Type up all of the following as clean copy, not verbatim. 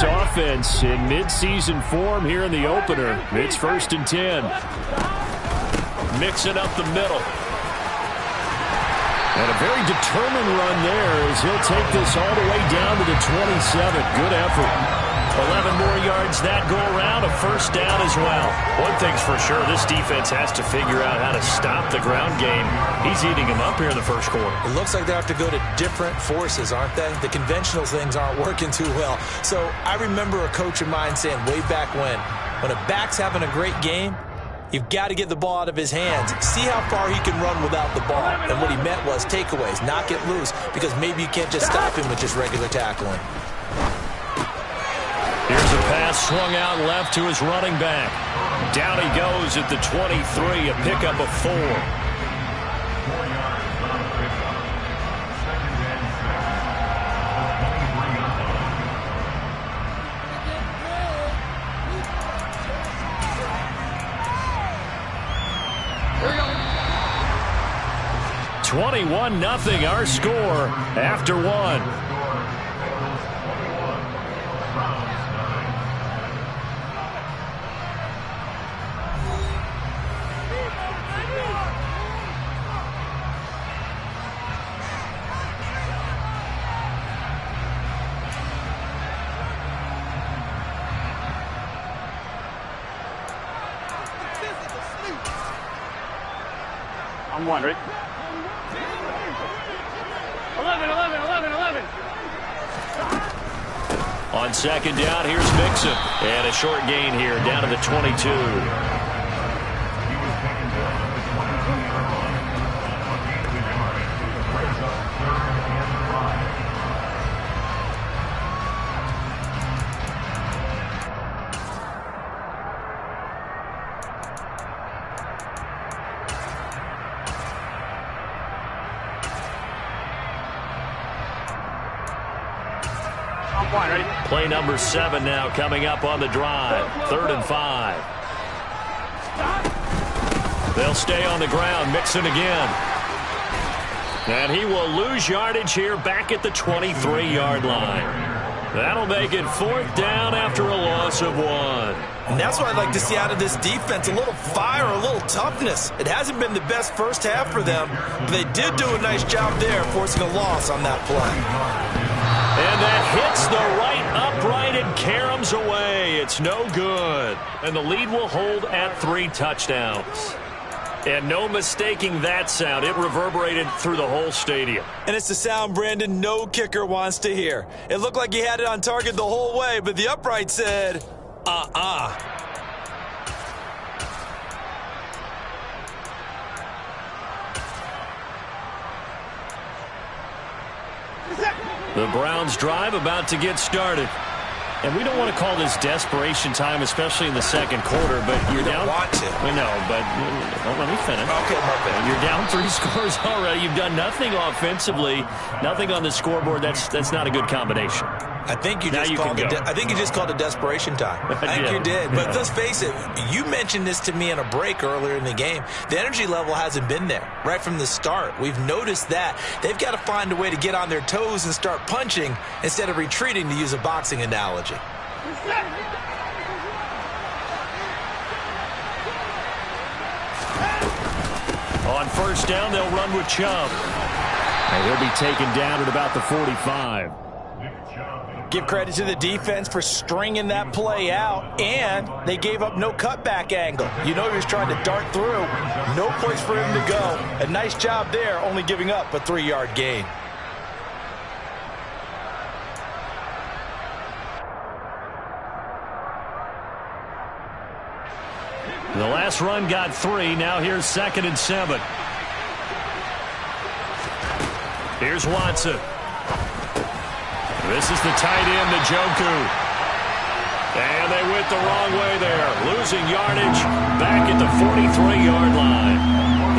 offense in midseason form here in the opener. It's 1st and 10. Mixing up the middle. And a very determined run there as he'll take this all the way down to the 27. Good effort. 11 more yards that go around, a 1st down as well. One thing's for sure, this defense has to figure out how to stop the ground game. He's eating them up here in the 1st quarter. It looks like they have to go to different forces, aren't they? The conventional things aren't working too well. So I remember a coach of mine saying way back when a back's having a great game, you've got to get the ball out of his hands. See how far he can run without the ball. And what he meant was takeaways, knock it loose, because maybe you can't just stop him with just regular tackling. Here's a pass swung out left to his running back. Down he goes at the 23, a pickup of 4. Here we go. 21-0 our score after 1. I'm one, right? 11. On 2nd down, here's Mixon. And a short gain here, down to the 22. Play number 7 now coming up on the drive. 3rd and 5. They'll stay on the ground. Mixon again. And he will lose yardage here back at the 23-yard line. That'll make it 4th down after a loss of 1. And that's what I'd like to see out of this defense, a little fire, a little toughness. It hasn't been the best first half for them, but they did do a nice job there forcing a loss on that play. And that hits the right upright and caroms away. It's no good. And the lead will hold at 3 touchdowns. And no mistaking that sound. It reverberated through the whole stadium. And it's the sound, Brandon, no kicker wants to hear. It looked like he had it on target the whole way, but the upright said, The Browns drive about to get started. And we don't want to call this desperation time, especially in the 2nd quarter, but you're down. Want to. I know, but let me finish. Okay, my bad. You're down 3 scores already. You've done nothing offensively, nothing on the scoreboard. That's not a good combination. I think you just called it desperation time. I think you did. But let's face it, you mentioned this to me in a break earlier in the game. The energy level hasn't been there right from the start. We've noticed that. They've got to find a way to get on their toes and start punching instead of retreating, to use a boxing analogy. On 1st down, they'll run with Chubb. And he'll be taken down at about the 45. Give credit to the defense for stringing that play out, and they gave up no cutback angle. You know he was trying to dart through. No place for him to go. A nice job there, only giving up a 3-yard gain. The last run got 3. Now here's 2nd and 7. Here's Watson. This is the tight end, Njoku. And they went the wrong way there. Losing yardage back at the 43-yard line.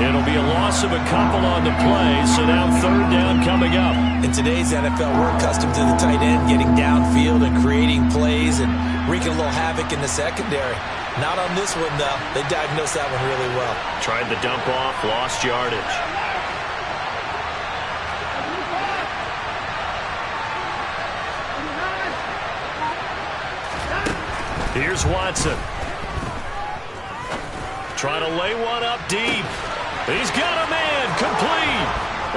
It'll be a loss of a couple on the play, so now 3rd down coming up. In today's NFL, we're accustomed to the tight end getting downfield and creating plays and wreaking a little havoc in the secondary. Not on this one, though. They diagnosed that one really well. Tried the dump off, lost yardage. Here's Watson. Trying to lay one up deep. He's got a man. Complete.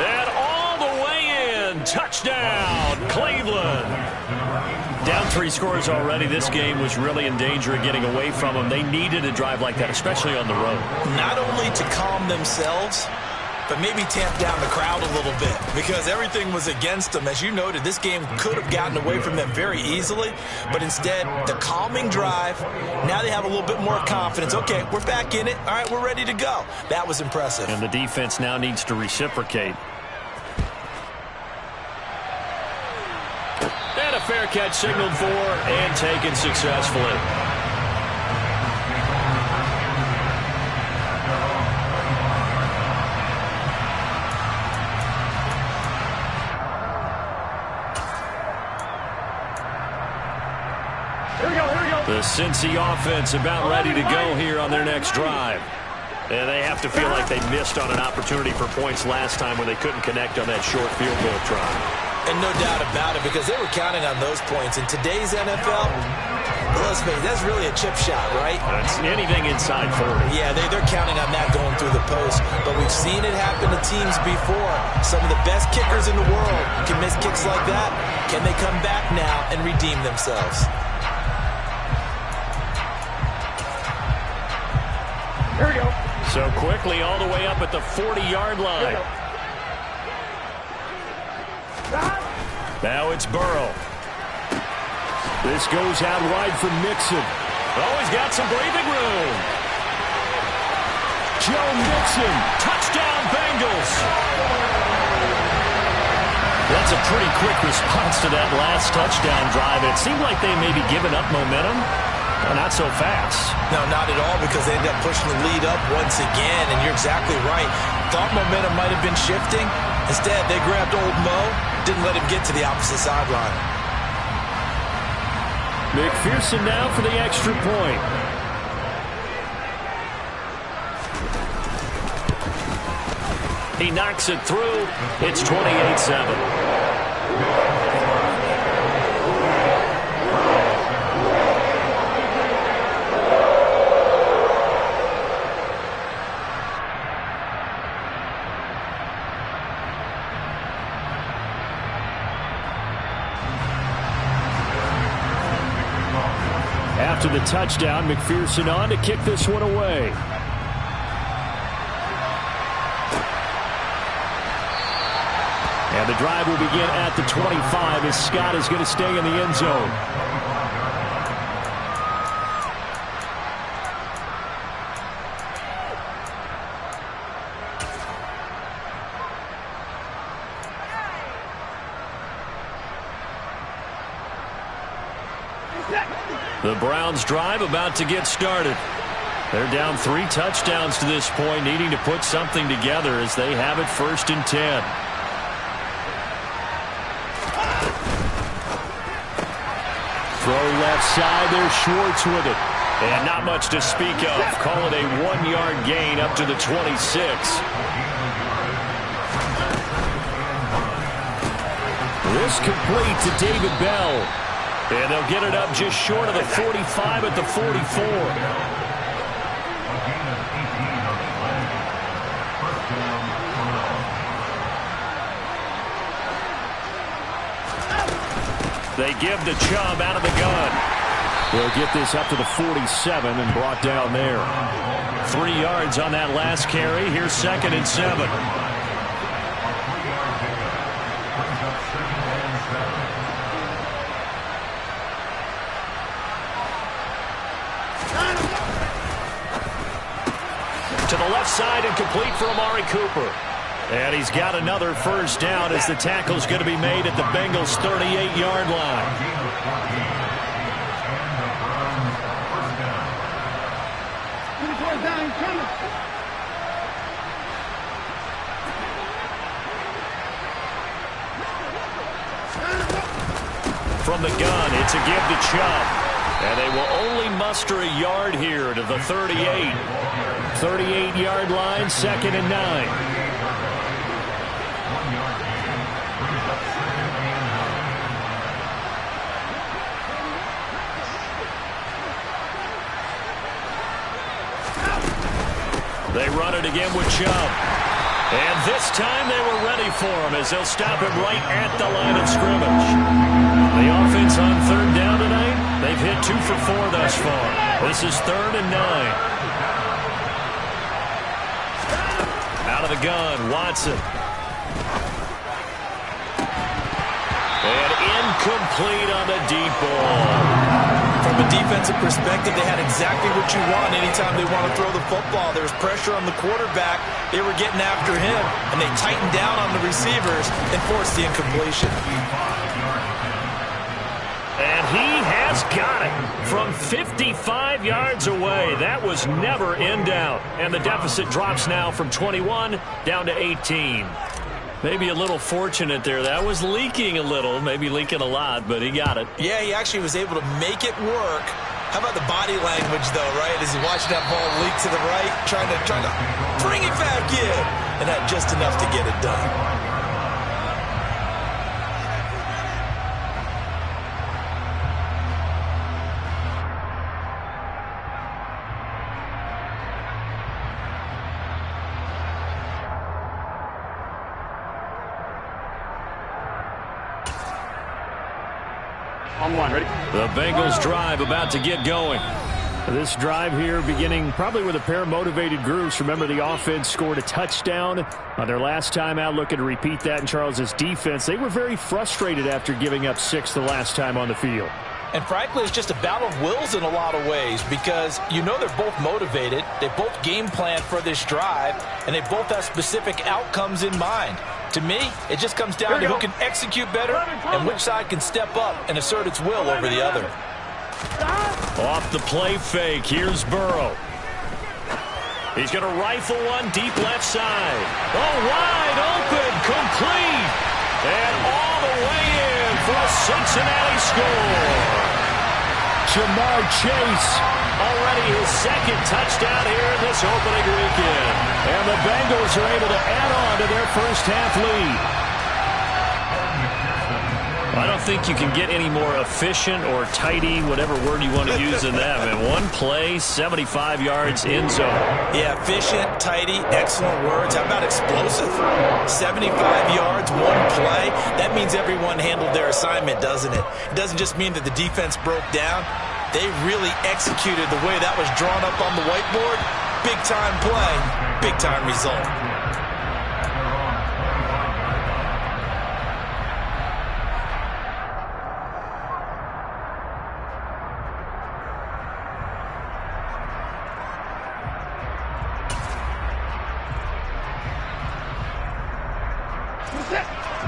And all the way in. Touchdown, Cleveland. Down 3 scores already. This game was really in danger of getting away from them. They needed a drive like that, especially on the road. Not only to calm themselves, but maybe tamp down the crowd a little bit because everything was against them. As you noted, this game could have gotten away from them very easily, but instead, the calming drive, now they have a little bit more confidence. Okay, we're back in it. All right, we're ready to go. That was impressive. And the defense now needs to reciprocate. And a fair catch signaled for and taken successfully. The Cincy offense about ready to go here on their next drive. And they have to feel like they missed on an opportunity for points last time when they couldn't connect on that short field goal try. And no doubt about it, because they were counting on those points. In today's NFL, let's face it, that's really a chip shot, right? That's anything inside 40. Yeah, they're counting on that going through the post. But we've seen it happen to teams before. Some of the best kickers in the world can miss kicks like that. Can they come back now and redeem themselves? Here we go. So quickly all the way up at the 40-yard line. Now it's Burrow. This goes out wide for Mixon. Oh, he's got some breathing room. Joe Mixon. Touchdown, Bengals. That's a pretty quick response to that last touchdown drive. It seemed like they may be giving up momentum. Well, not so fast. No, not at all, because they ended up pushing the lead up once again, and you're exactly right. Thought momentum might have been shifting. Instead, they grabbed old Mo, didn't let him get to the opposite sideline. McPherson now for the extra point. He knocks it through. It's 28-7. After the touchdown, McPherson on to kick this one away. And the drive will begin at the 25 as Scott is going to stay in the end zone. The Browns drive about to get started. They're down 3 touchdowns to this point, needing to put something together as they have it 1st and 10. Throw left side, there's Schwartz with it. And not much to speak of. Call it a 1-yard gain up to the 26. This complete to David Bell. And they'll get it up just short of the 45 at the 44. They give the Chubb out of the gun. They'll get this up to the 47 and brought down there. 3 yards on that last carry. Here's 2nd and 7. To the left side and complete for Amari Cooper. And he's got another 1st down as the tackle's going to be made at the Bengals' 38-yard line. From the gun, it's a give to Chubb. And they will only muster a yard here to the 38. 38-yard line, 2nd and 9. They run it again with Chubb. And this time they were ready for him as they'll stop him right at the line of scrimmage. The offense on third down tonight, they've hit 2 for 4 thus far. This is 3rd and 9. Out of the gun, Watson. And incomplete on the deep ball. From a defensive perspective, they had exactly what you want anytime they want to throw the football. There was pressure on the quarterback. They were getting after him, and they tightened down on the receivers and forced the incompletion. And he has got it from 55 yards away. That was never in doubt. And the deficit drops now from 21 down to 18. Maybe a little fortunate there. That was leaking a little, maybe leaking a lot, but he got it. Yeah, he actually was able to make it work. How about the body language, though, right? As he watched that ball leak to the right, trying to bring it back in. And had just enough to get it done. On one, ready? The Bengals drive about to get going. This drive here beginning probably with a pair of motivated groups. Remember, the offense scored a touchdown on their last time out, looking to repeat that in Charles's defense. They were very frustrated after giving up 6 the last time on the field. And frankly, it's just a battle of wills in a lot of ways because you know they're both motivated. They both game plan for this drive, and they both have specific outcomes in mind. To me, it just comes down to who can execute better and which side can step up and assert its will over the other. Off the play fake, here's Burrow. He's going to rifle one deep left side. Oh, wide open, complete. And all the way in for a Cincinnati score. Jamar Chase, already his 2nd touchdown here in this opening weekend. And the Bengals are able to add on to their first half lead. I don't think you can get any more efficient or tidy, whatever word you want to use in that. Man, one play, 75 yards in zone. Yeah, efficient, tidy, excellent words. How about explosive? 75 yards, one play. That means everyone handled their assignment, doesn't it? It doesn't just mean that the defense broke down. They really executed the way that was drawn up on the whiteboard. Big-time play, big-time result.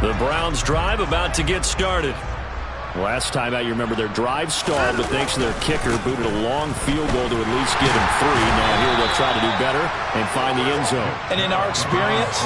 The Browns drive about to get started. Last time out, you remember their drive stalled, but thanks to their kicker, booted a long field goal to at least get him 3. Now here they'll try to do better and find the end zone. And in our experience,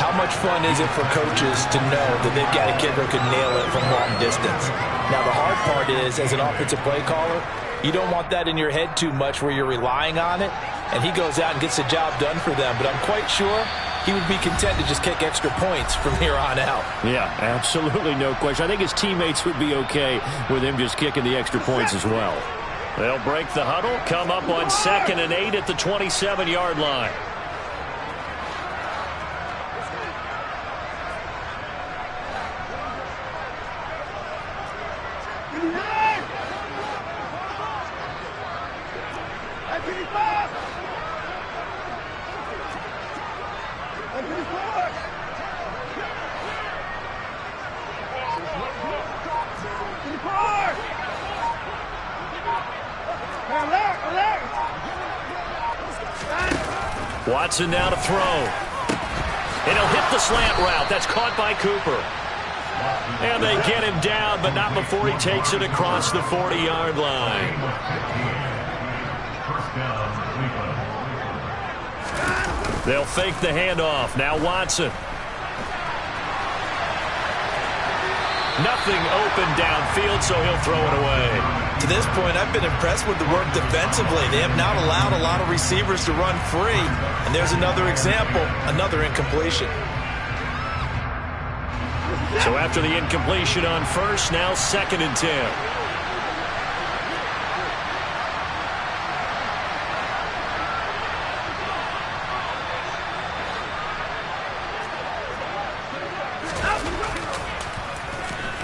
how much fun is it for coaches to know that they've got a kicker who can nail it from long distance? Now the hard part is, as an offensive play caller, you don't want that in your head too much where you're relying on it, and he goes out and gets the job done for them. But I'm quite sure he would be content to just kick extra points from here on out. Yeah, absolutely no question. I think his teammates would be okay with him just kicking the extra points as well. They'll break the huddle, come up on 2nd and 8 at the 27-yard line. Watson now to throw. And he'll hit the slant route. That's caught by Cooper. And they get him down, but not before he takes it across the 40-yard line. They'll fake the handoff. Now Watson. Nothing open downfield, so he'll throw it away. To this point, I've been impressed with the work defensively. They have not allowed a lot of receivers to run free. And there's another example, another incompletion. So after the incompletion on first, now 2nd and 10.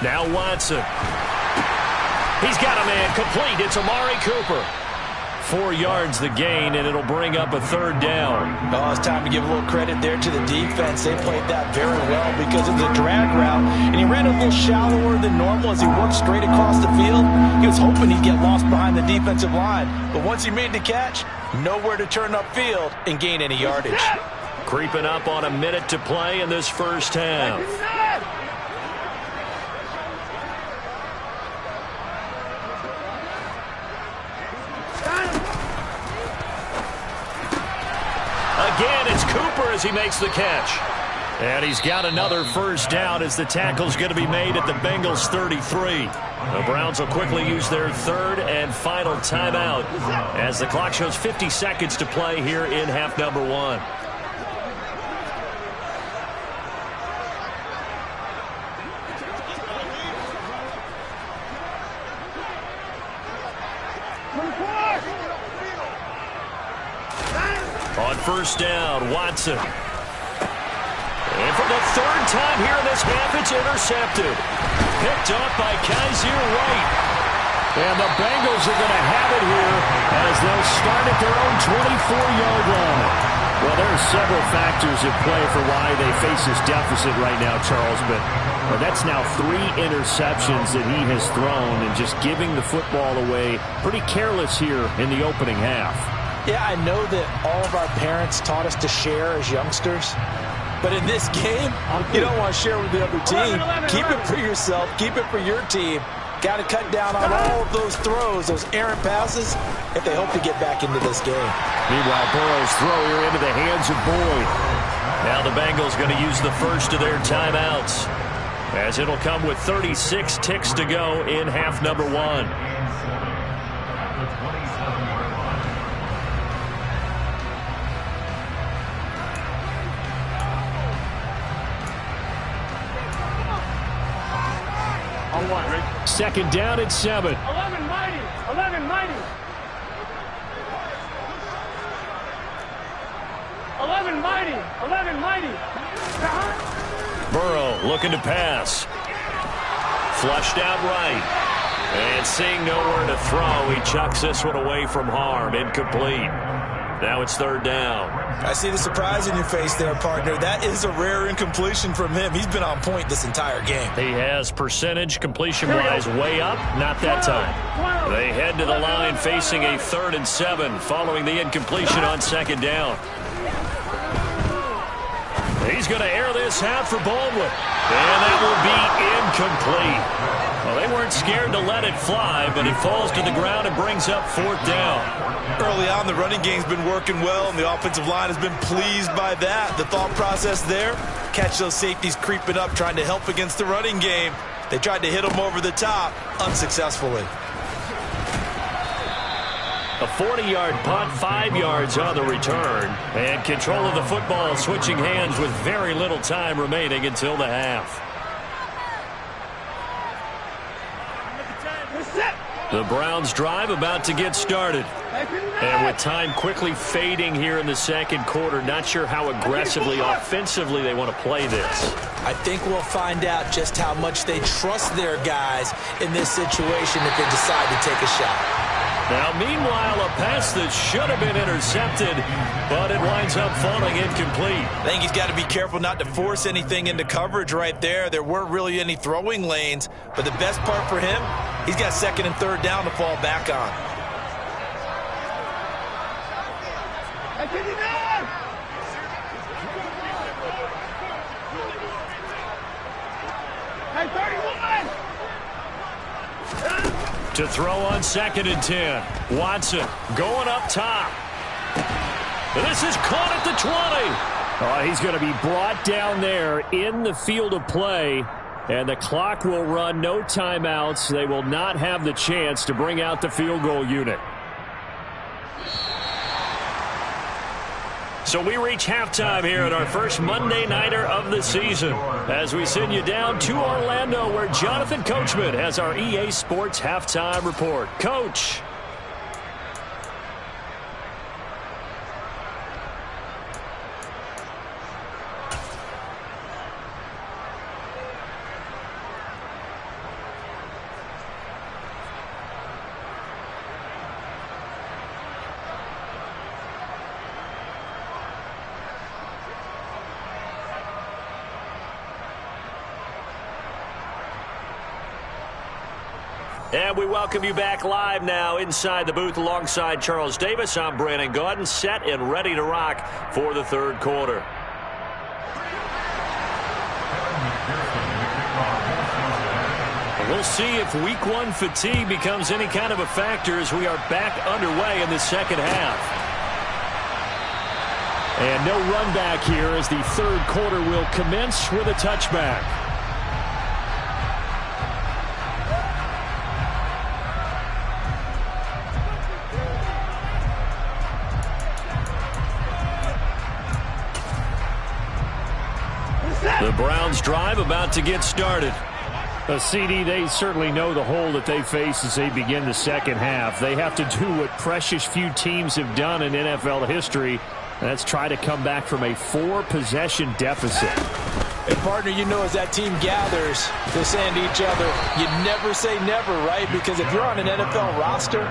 Now Watson. He's got a man complete. It's Amari Cooper. 4 yards the gain, and it'll bring up a third down. Oh, it's time to give a little credit there to the defense. They played that very well because it was a drag route, and he ran a little shallower than normal as he worked straight across the field. He was hoping he'd get lost behind the defensive line, but once he made the catch, nowhere to turn upfield and gain any yardage. Creeping up on a minute to play in this first half. Again, it's Cooper as he makes the catch. And he's got another first down as the tackle's going to be made at the Bengals 33. The Browns will quickly use their third and final timeout as the clock shows 50 seconds to play here in half number 1. On first down, Watson. And for the third time here in this half, it's intercepted. Picked up by Kaiser Wright. And the Bengals are going to have it here as they'll start at their own 24-yard line. Well, there are several factors at play for why they face this deficit right now, Charles, but that's now 3 interceptions that he has thrown and just giving the football away pretty careless here in the opening half. Yeah, I know that all of our parents taught us to share as youngsters. But in this game, you don't want to share with the other team. Keep it for yourself. Keep it for your team. Got to cut down on all of those throws, those errant passes, if they hope to get back into this game. Meanwhile, Burrow's throw here into the hands of Boyd. Now the Bengals going to use the first of their timeouts, as it'll come with 36 ticks to go in half number 1. Second down at 7. 11 mighty. 11 mighty. 11 mighty. 11 mighty. Burrow looking to pass. Flushed out right. And seeing nowhere to throw, he chucks this one away from harm. Incomplete. Now it's third down. I see the surprise in your face there, partner. That is a rare incompletion from him. He's been on point this entire game. He has percentage completion-wise way up. Not that time. They head to the line facing a 3rd and 7 following the incompletion on second down. He's going to air this out for Baldwin. And that will be incomplete. Well, they weren't scared to let it fly, but it falls to the ground and brings up 4th down. Early on, the running game's been working well, and the offensive line has been pleased by that. The thought process there, catch those safeties creeping up, trying to help against the running game. They tried to hit them over the top, unsuccessfully. A 40-yard punt, 5 yards on the return. And control of the football switching hands with very little time remaining until the half. The Browns drive about to get started. And with time quickly fading here in the second quarter, not sure how aggressively, offensively they want to play this. I think we'll find out just how much they trust their guys in this situation if they decide to take a shot. Now, meanwhile, a pass that should have been intercepted, but it winds up falling incomplete. I think he's got to be careful not to force anything into coverage right there. There weren't really any throwing lanes, but the best part for him, he's got 2nd and 3rd down to fall back on. Hey, 31! To throw on 2nd and 10. Watson going up top. This is caught at the 20. He's going to be brought down there in the field of play, and the clock will run. No timeouts. They will not have the chance to bring out the field goal unit. So we reach halftime here at our first Monday Nighter of the season as we send you down to Orlando where Jonathan Coachman has our EA Sports Halftime Report. Coach. And we welcome you back live now inside the booth alongside Charles Davis. I'm Brandon Gaudin, set and ready to rock for the third quarter. We'll see if week one fatigue becomes any kind of a factor as we are back underway in the second half. And no run back here as the third quarter will commence with a touchback. The Browns drive about to get started. A CD, they certainly know the hole that they face as they begin the second half. They have to do what precious few teams have done in NFL history. That's try to come back from a 4-possession deficit. And partner, you know, as that team gathers, they're saying to each other, you never say never, right? Because if you're on an NFL roster,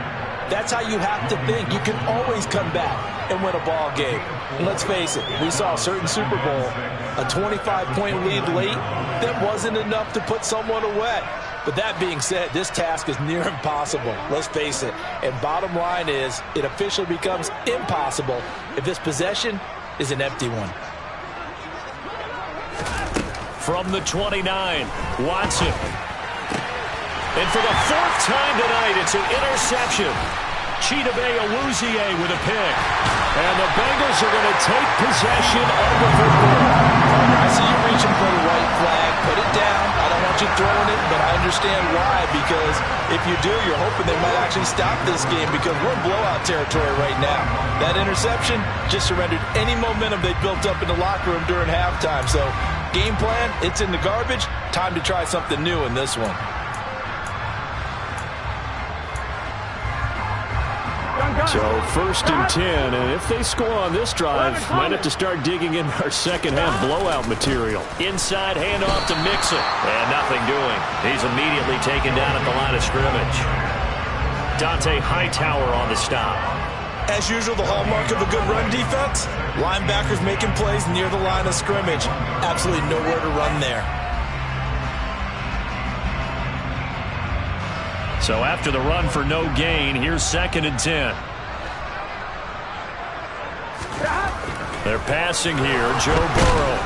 that's how you have to think. You can always come back and win a ball game. And let's face it, we saw a certain Super Bowl, a 25-point lead late, that wasn't enough to put someone away. But that being said, this task is near impossible. Let's face it. And bottom line is, it officially becomes impossible if this possession is an empty one. From the 29, Watson. And for the fourth time tonight, it's an interception. Chidobe Awuzie with a pick. And the Bengals are going to take possession of the football. I see you reaching for the white flag. Put it down. I don't want you throwing it, but I understand why. Because if you do, you're hoping they might actually stop this game because we're in blowout territory right now. That interception just surrendered any momentum they built up in the locker room during halftime. So game plan, it's in the garbage. Time to try something new in this one. So first and 10, and if they score on this drive, might have to start digging in our second half blowout material. Inside handoff to Mixon. And nothing doing. He's immediately taken down at the line of scrimmage. Dante Hightower on the stop. As usual, the hallmark of a good run defense, linebackers making plays near the line of scrimmage. Absolutely nowhere to run there. So after the run for no gain, here's second and 10. They're passing here. Joe Burrow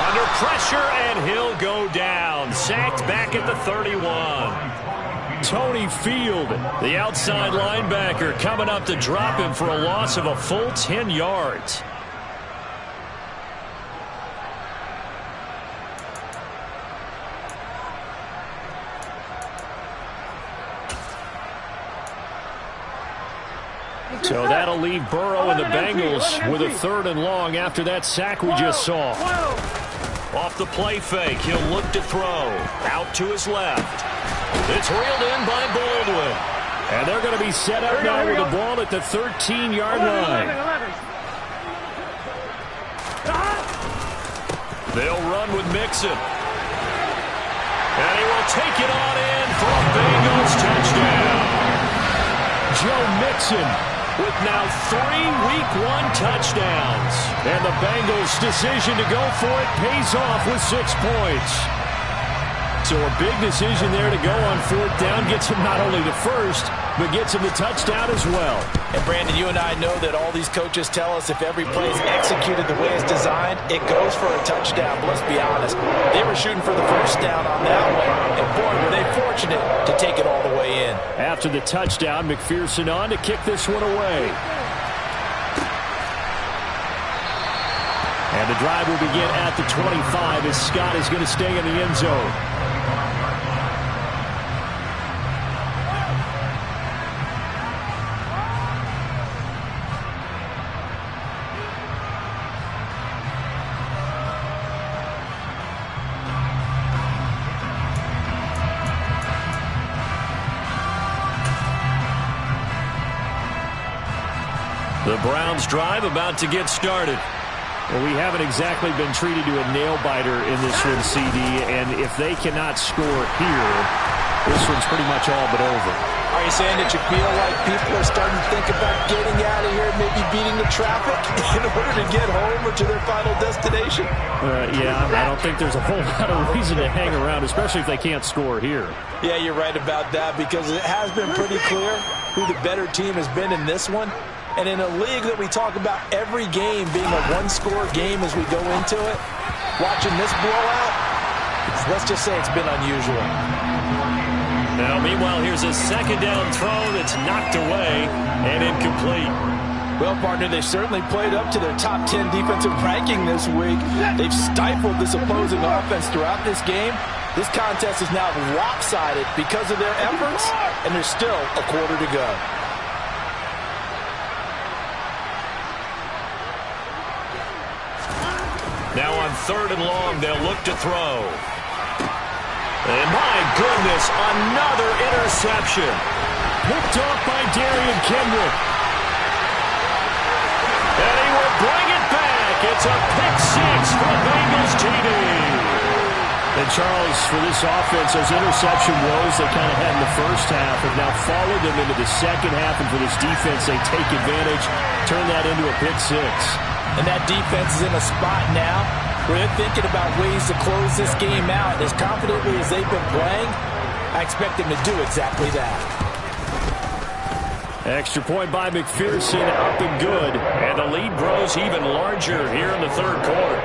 under pressure, and he'll go down. Sacked back at the 31. Tony Field, the outside linebacker, coming up to drop him for a loss of a full 10 yards. So that'll leave Burrow and the Bengals with a third and long after that sack we just saw. Off the play fake, he'll look to throw. Out to his left. It's reeled in by Baldwin. And they're going to be set up now with the ball at the 13-yard line. They'll run with Mixon. And he will take it on in for a Bengals touchdown. Joe Mixon with now 3 Week 1 touchdowns. And the Bengals' decision to go for it pays off with 6 points. So a big decision there to go on fourth down. Gets him not only the first, but gets him the touchdown as well. And Brandon, you and I know that all these coaches tell us if every play is executed the way it's designed, it goes for a touchdown. But let's be honest, they were shooting for the first down on that one. And boy, were they fortunate to take it all the way in. After the touchdown, McPherson on to kick this one away. And the drive will begin at the 25 as Scott is going to stay in the end zone. The Browns drive about to get started. Well, we haven't exactly been treated to a nail-biter in this one, CD, and if they cannot score here, this one's pretty much all but over. Are you saying that you feel like people are starting to think about getting out of here, maybe beating the traffic in order to get home or to their final destination? Yeah, I don't think there's a whole lot of reason to hang around, especially if they can't score here. Yeah, you're right about that, because it has been pretty clear who the better team has been in this one. And in a league that we talk about every game being a one-score game as we go into it, watching this blowout, let's just say it's been unusual. Now, meanwhile, here's a second down throw that's knocked away and incomplete. Well, partner, they've certainly played up to their top 10 defensive ranking this week. They've stifled this opposing offense throughout this game. This contest is now lopsided because of their efforts, and there's still a quarter to go. Now on 3rd and long, they'll look to throw. And my goodness, another interception. Picked off by Darian Kendrick. And he will bring it back. It's a pick six for Bengals TD. And Charles, for this offense, those interception woes they kind of had in the first half have now followed them into the second half. And for this defense, they take advantage, turn that into a pick six. And that defense is in a spot now where they're thinking about ways to close this game out. As confidently as they've been playing, I expect them to do exactly that. Extra point by McPherson, up and good. And the lead grows even larger here in the 3rd quarter.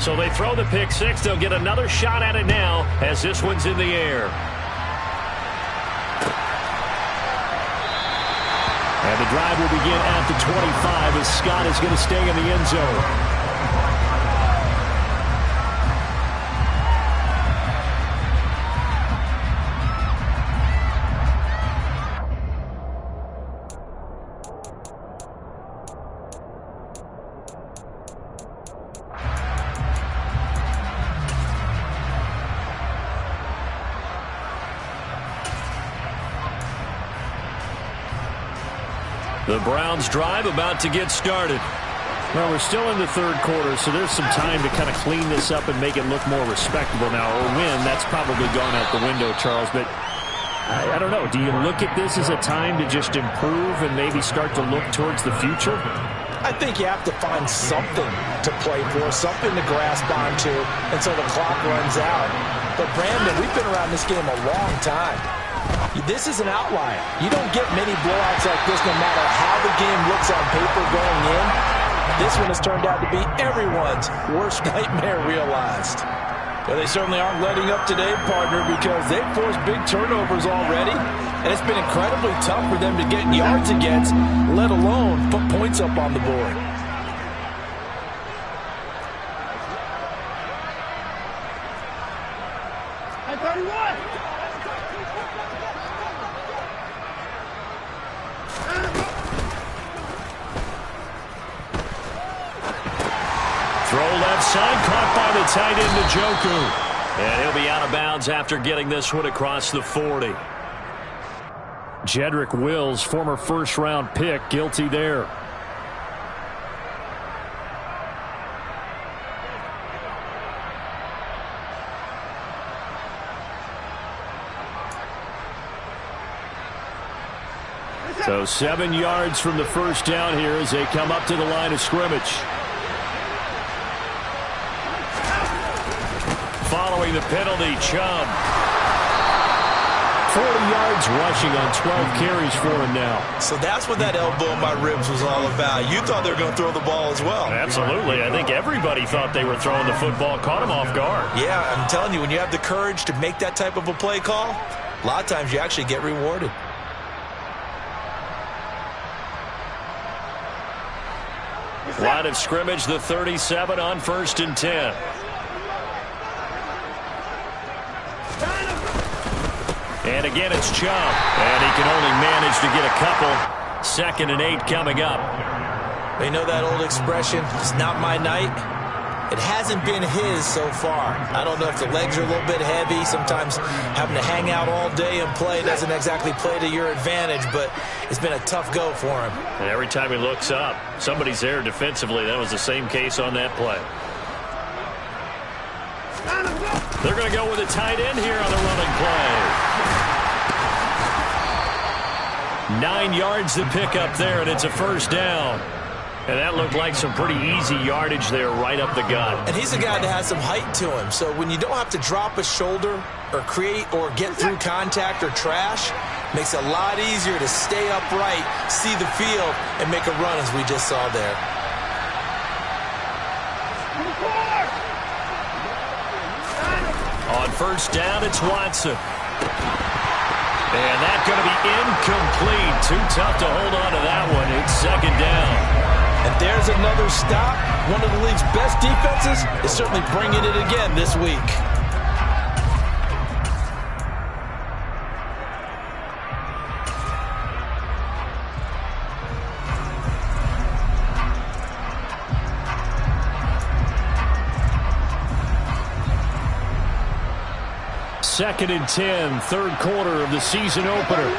So they throw the pick six. They'll get another shot at it now as this one's in the air. And the drive will begin at the 25 as Scott is going to stay in the end zone. The Browns drive about to get started. Well, we're still in the 3rd quarter, so there's some time to kind of clean this up and make it look more respectable now. Or win, that's probably gone out the window, Charles. But I don't know. Do you look at this as a time to just improve and maybe start to look towards the future? I think you have to find something to play for, something to grasp onto until the clock runs out. But, Brandon, we've been around this game a long time. This is an outlier. You don't get many blowouts like this no matter how the game looks on paper going in. This one has turned out to be everyone's worst nightmare realized. But they certainly aren't letting up today, partner, because they've forced big turnovers already. And it's been incredibly tough for them to get yards against, let alone put points up on the board. Throw left side, caught by the tight end Njoku. And he'll be out of bounds after getting this one across the 40. Jedrick Wills, former first-round pick, guilty there. So 7 yards from the first down here as they come up to the line of scrimmage. Following the penalty, Chubb. 40 yards rushing on 12 carries for him now. So that's what that elbow in my ribs was all about. You thought they were going to throw the ball as well. Absolutely. I think everybody thought they were throwing the football, caught him off guard. Yeah, I'm telling you, when you have the courage to make that type of a play call, a lot of times you actually get rewarded. Line of scrimmage, the 37 on 1st and 10. And again, it's Chubb. And he can only manage to get a couple. 2nd and 8 coming up. They know that old expression, it's not my night. It hasn't been his so far. I don't know if the legs are a little bit heavy. Sometimes having to hang out all day and play doesn't exactly play to your advantage, but it's been a tough go for him. And every time he looks up, somebody's there defensively. That was the same case on that play. They're going to go with a tight end here on the running play. 9 yards to pick up there, and it's a first down. And that looked like some pretty easy yardage there right up the gut. And he's a guy that has some height to him. So when you don't have to drop a shoulder or create or get through contact or trash, makes it a lot easier to stay upright, see the field, and make a run as we just saw there. On first down, it's Watson. And that's going to be incomplete. Too tough to hold on to that one. It's second down. And there's another stop. One of the league's best defenses is certainly bringing it again this week. Second and 10, third quarter of the season opener.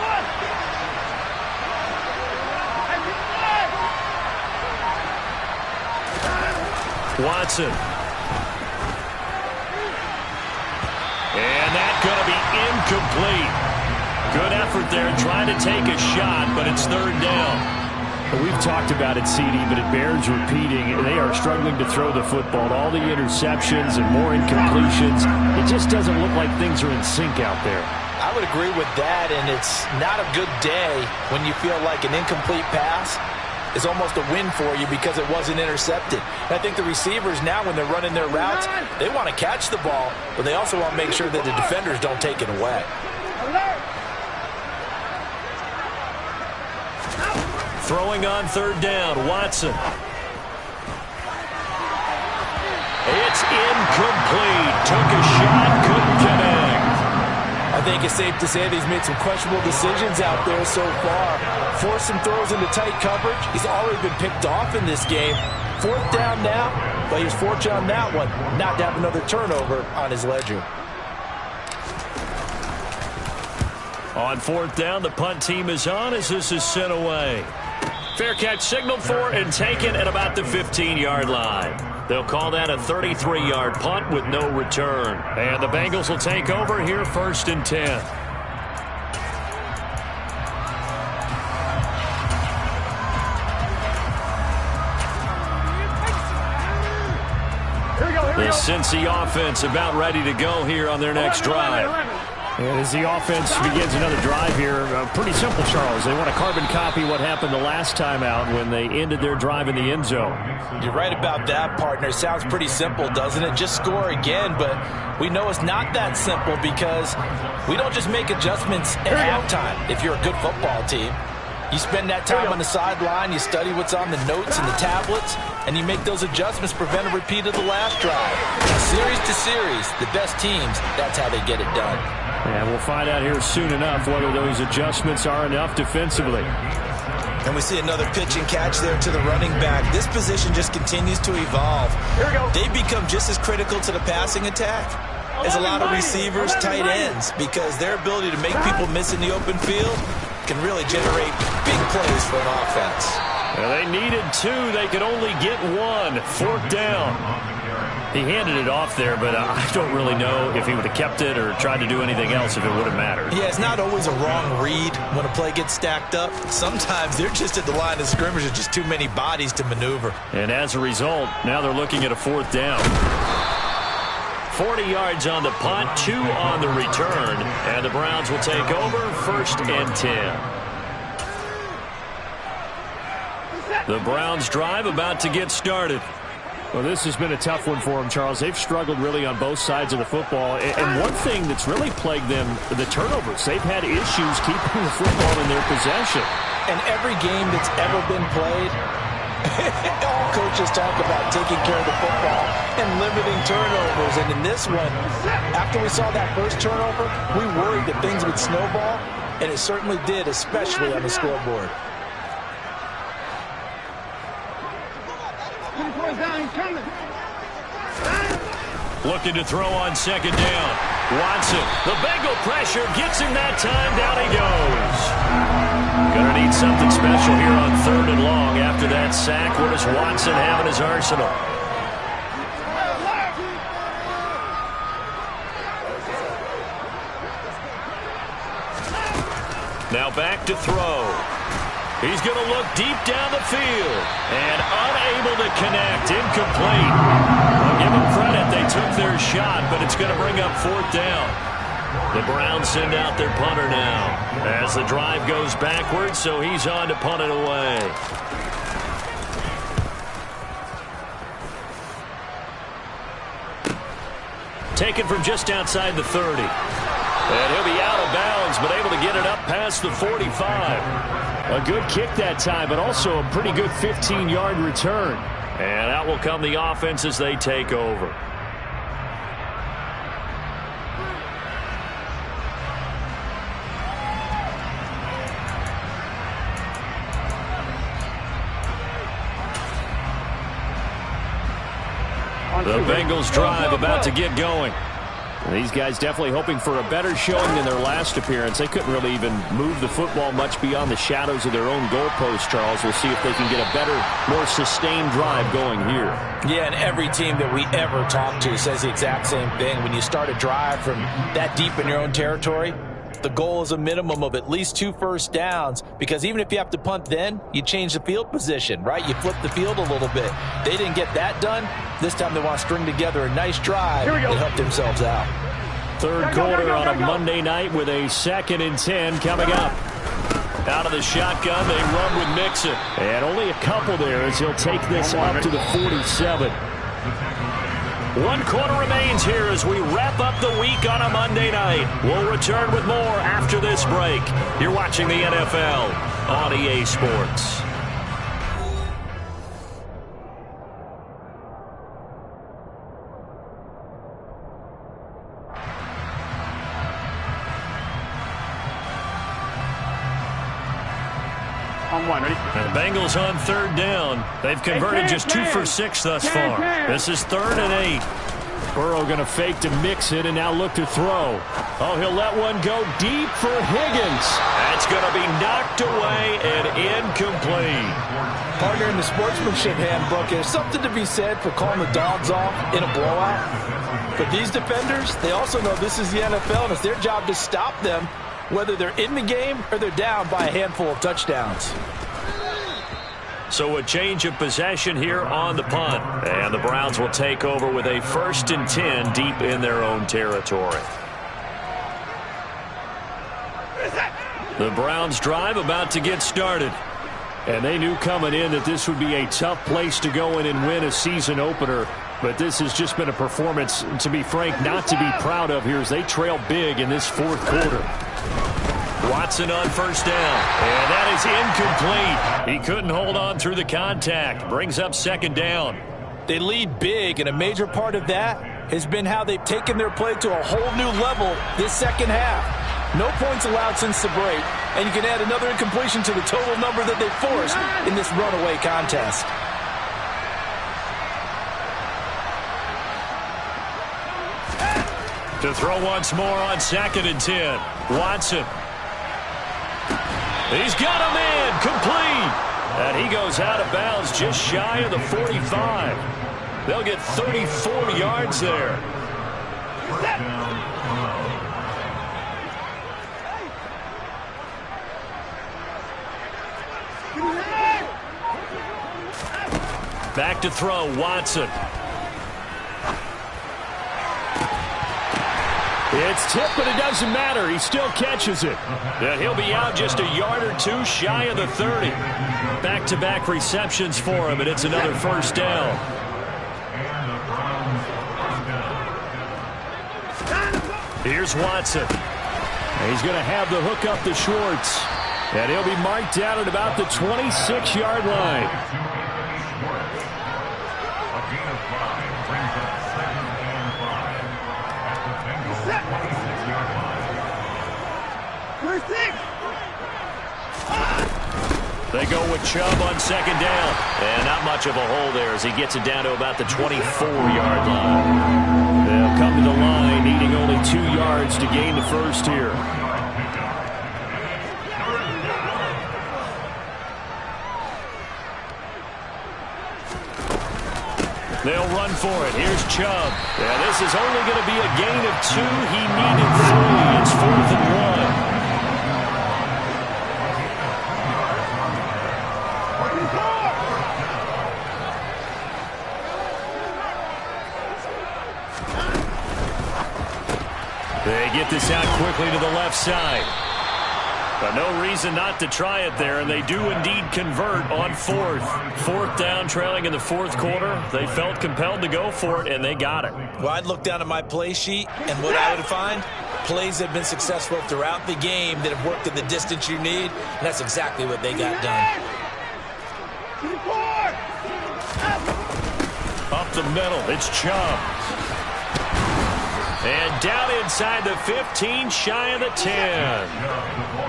Watson. And that's going to be incomplete. Good effort there trying to take a shot, but it's third down. We've talked about it, CD, but it bears repeating. They are struggling to throw the football. All the interceptions and more incompletions. It just doesn't look like things are in sync out there. I would agree with that, and it's not a good day when you feel like an incomplete pass is almost a win for you because it wasn't intercepted. And I think the receivers now, when they're running their routes, they want to catch the ball, but they also want to make sure that the defenders don't take it away. Throwing on third down, Watson. It's incomplete. Took a shot, couldn't connect. I think it's safe to say that he's made some questionable decisions out there so far. Forced some throws into tight coverage. He's already been picked off in this game. Fourth down now, but he was fortunate on that one not to have another turnover on his ledger. On fourth down, the punt team is on as this is sent away. Fair catch signaled for and taken at about the 15-yard line. They'll call that a 33-yard punt with no return. And the Bengals will take over here first and 10. The Cincy offense about ready to go here on their next drive. And as the offense begins another drive here, pretty simple, Charles. They want to carbon copy what happened the last time out when they ended their drive in the end zone. You're right about that, partner. Sounds pretty simple, doesn't it? Just score again, but we know it's not that simple because we don't just make adjustments at halftime if you're a good football team. You spend that time on the sideline, you study what's on the notes and the tablets, and you make those adjustments, prevent a repeat of the last drive. Series to series, the best teams, that's how they get it done. And we'll find out here soon enough whether those adjustments are enough defensively. And we see another pitch and catch there to the running back. This position just continues to evolve. They become just as critical to the passing attack as a lot of receivers, tight ends, because their ability to make people miss in the open field can really generate big plays for an offense. Well, they needed two. They could only get one. Fourth down. He handed it off there, but I don't really know if he would have kept it or tried to do anything else if it would have mattered. Yeah, it's not always a wrong read when a play gets stacked up. Sometimes they're just at the line of scrimmage with just too many bodies to maneuver. And as a result, now they're looking at a fourth down. 40 yards on the punt, 2 on the return, and the Browns will take over first and 10. The Browns drive about to get started. Well, this has been a tough one for them, Charles. They've struggled really on both sides of the football. And one thing that's really plagued them, the turnovers. They've had issues keeping the football in their possession. And every game that's ever been played, all coaches talk about taking care of the football and limiting turnovers. And in this one, after we saw that first turnover, we worried that things would snowball, and it certainly did, especially on the scoreboard. Looking to throw on second down. Watson, the Bengal pressure gets him that time. Down he goes. Gonna need something special here on 3rd and long. After that sack, what does Watson have in his arsenal? Now back to throw. He's going to look deep down the field and unable to connect. Incomplete. I'll give them credit. They took their shot, but it's going to bring up 4th down. The Browns send out their punter now as the drive goes backwards, so he's on to punt it away. Taken from just outside the 30. And he'll be out of bounds, but able to get it up past the 45. A good kick that time, but also a pretty good 15-yard return. And out will come the offense as they take over. The Bengals drive about to get going. These guys definitely hoping for a better showing than their last appearance. They couldn't really even move the football much beyond the shadows of their own goalpost, Charles. We'll see if they can get a better, more sustained drive going here. Yeah, and every team that we ever talk to says the exact same thing. When you start a drive from that deep in your own territory, the goal is a minimum of at least 2 first downs, because even if you have to punt then, you change the field position, right? You flip the field a little bit. They didn't get that done. This time they want to string together a nice drive. They helped themselves out. 3rd quarter on a Monday night with a 2nd and 10 coming up. Out of the shotgun, they run with Mixon. And only a couple there as he'll take this up to the 47. 1 quarter remains here as we wrap up the week on a Monday night. We'll return with more after this break. You're watching the NFL on EA Sports. Ready? And the Bengals on 3rd down. They've converted just 2 for 6 thus far. This is 3rd and 8. Burrow going to fake to mix it and now look to throw. Oh, he'll let one go deep for Higgins. That's going to be knocked away and incomplete. Partner, in the sportsmanship handbook, there's something to be said for calling the dogs off in a blowout. But these defenders, they also know this is the NFL, and it's their job to stop them, whether they're in the game or they're down by a handful of touchdowns. So a change of possession here on the punt. And the Browns will take over with a 1st and 10 deep in their own territory. The Browns drive about to get started. And they knew coming in that this would be a tough place to go in and win a season opener. But this has just been a performance, to be frank, not to be proud of here as they trail big in this 4th quarter. Watson on 1st down. And that is incomplete. He couldn't hold on through the contact. Brings up 2nd down. They lead big, and a major part of that has been how they've taken their play to a whole new level this 2nd half. No points allowed since the break, and you can add another incompletion to the total number that they've forced in this runaway contest. To throw once more on 2nd and 10. Watson. He's got a man complete. And he goes out of bounds just shy of the 45. They'll get 34 yards there. Back to throw, Watson. It's tipped, but it doesn't matter. He still catches it. And he'll be out just a yard or 2 shy of the 30. Back-to-back receptions for him, and it's another 1st down. Here's Watson. He's going to have the hook up to Schwartz. And he'll be marked down at about the 26-yard line. They go with Chubb on 2nd down. And not much of a hole there as he gets it down to about the 24-yard line. They'll come to the line, needing only 2 yards to gain the first here. They'll run for it. Here's Chubb. Yeah, this is only going to be a gain of 2. He needed 3. It's 4th and 1. They get this out quickly to the left side. But no reason not to try it there, and they do indeed convert on 4th. 4th down, trailing in the 4th quarter. They felt compelled to go for it, and they got it. Well, I'd look down at my play sheet, and what I would find, plays that have been successful throughout the game that have worked in the distance you need, and that's exactly what they got done. Up the middle, it's Chubb. And down inside the 15, shy of the 10.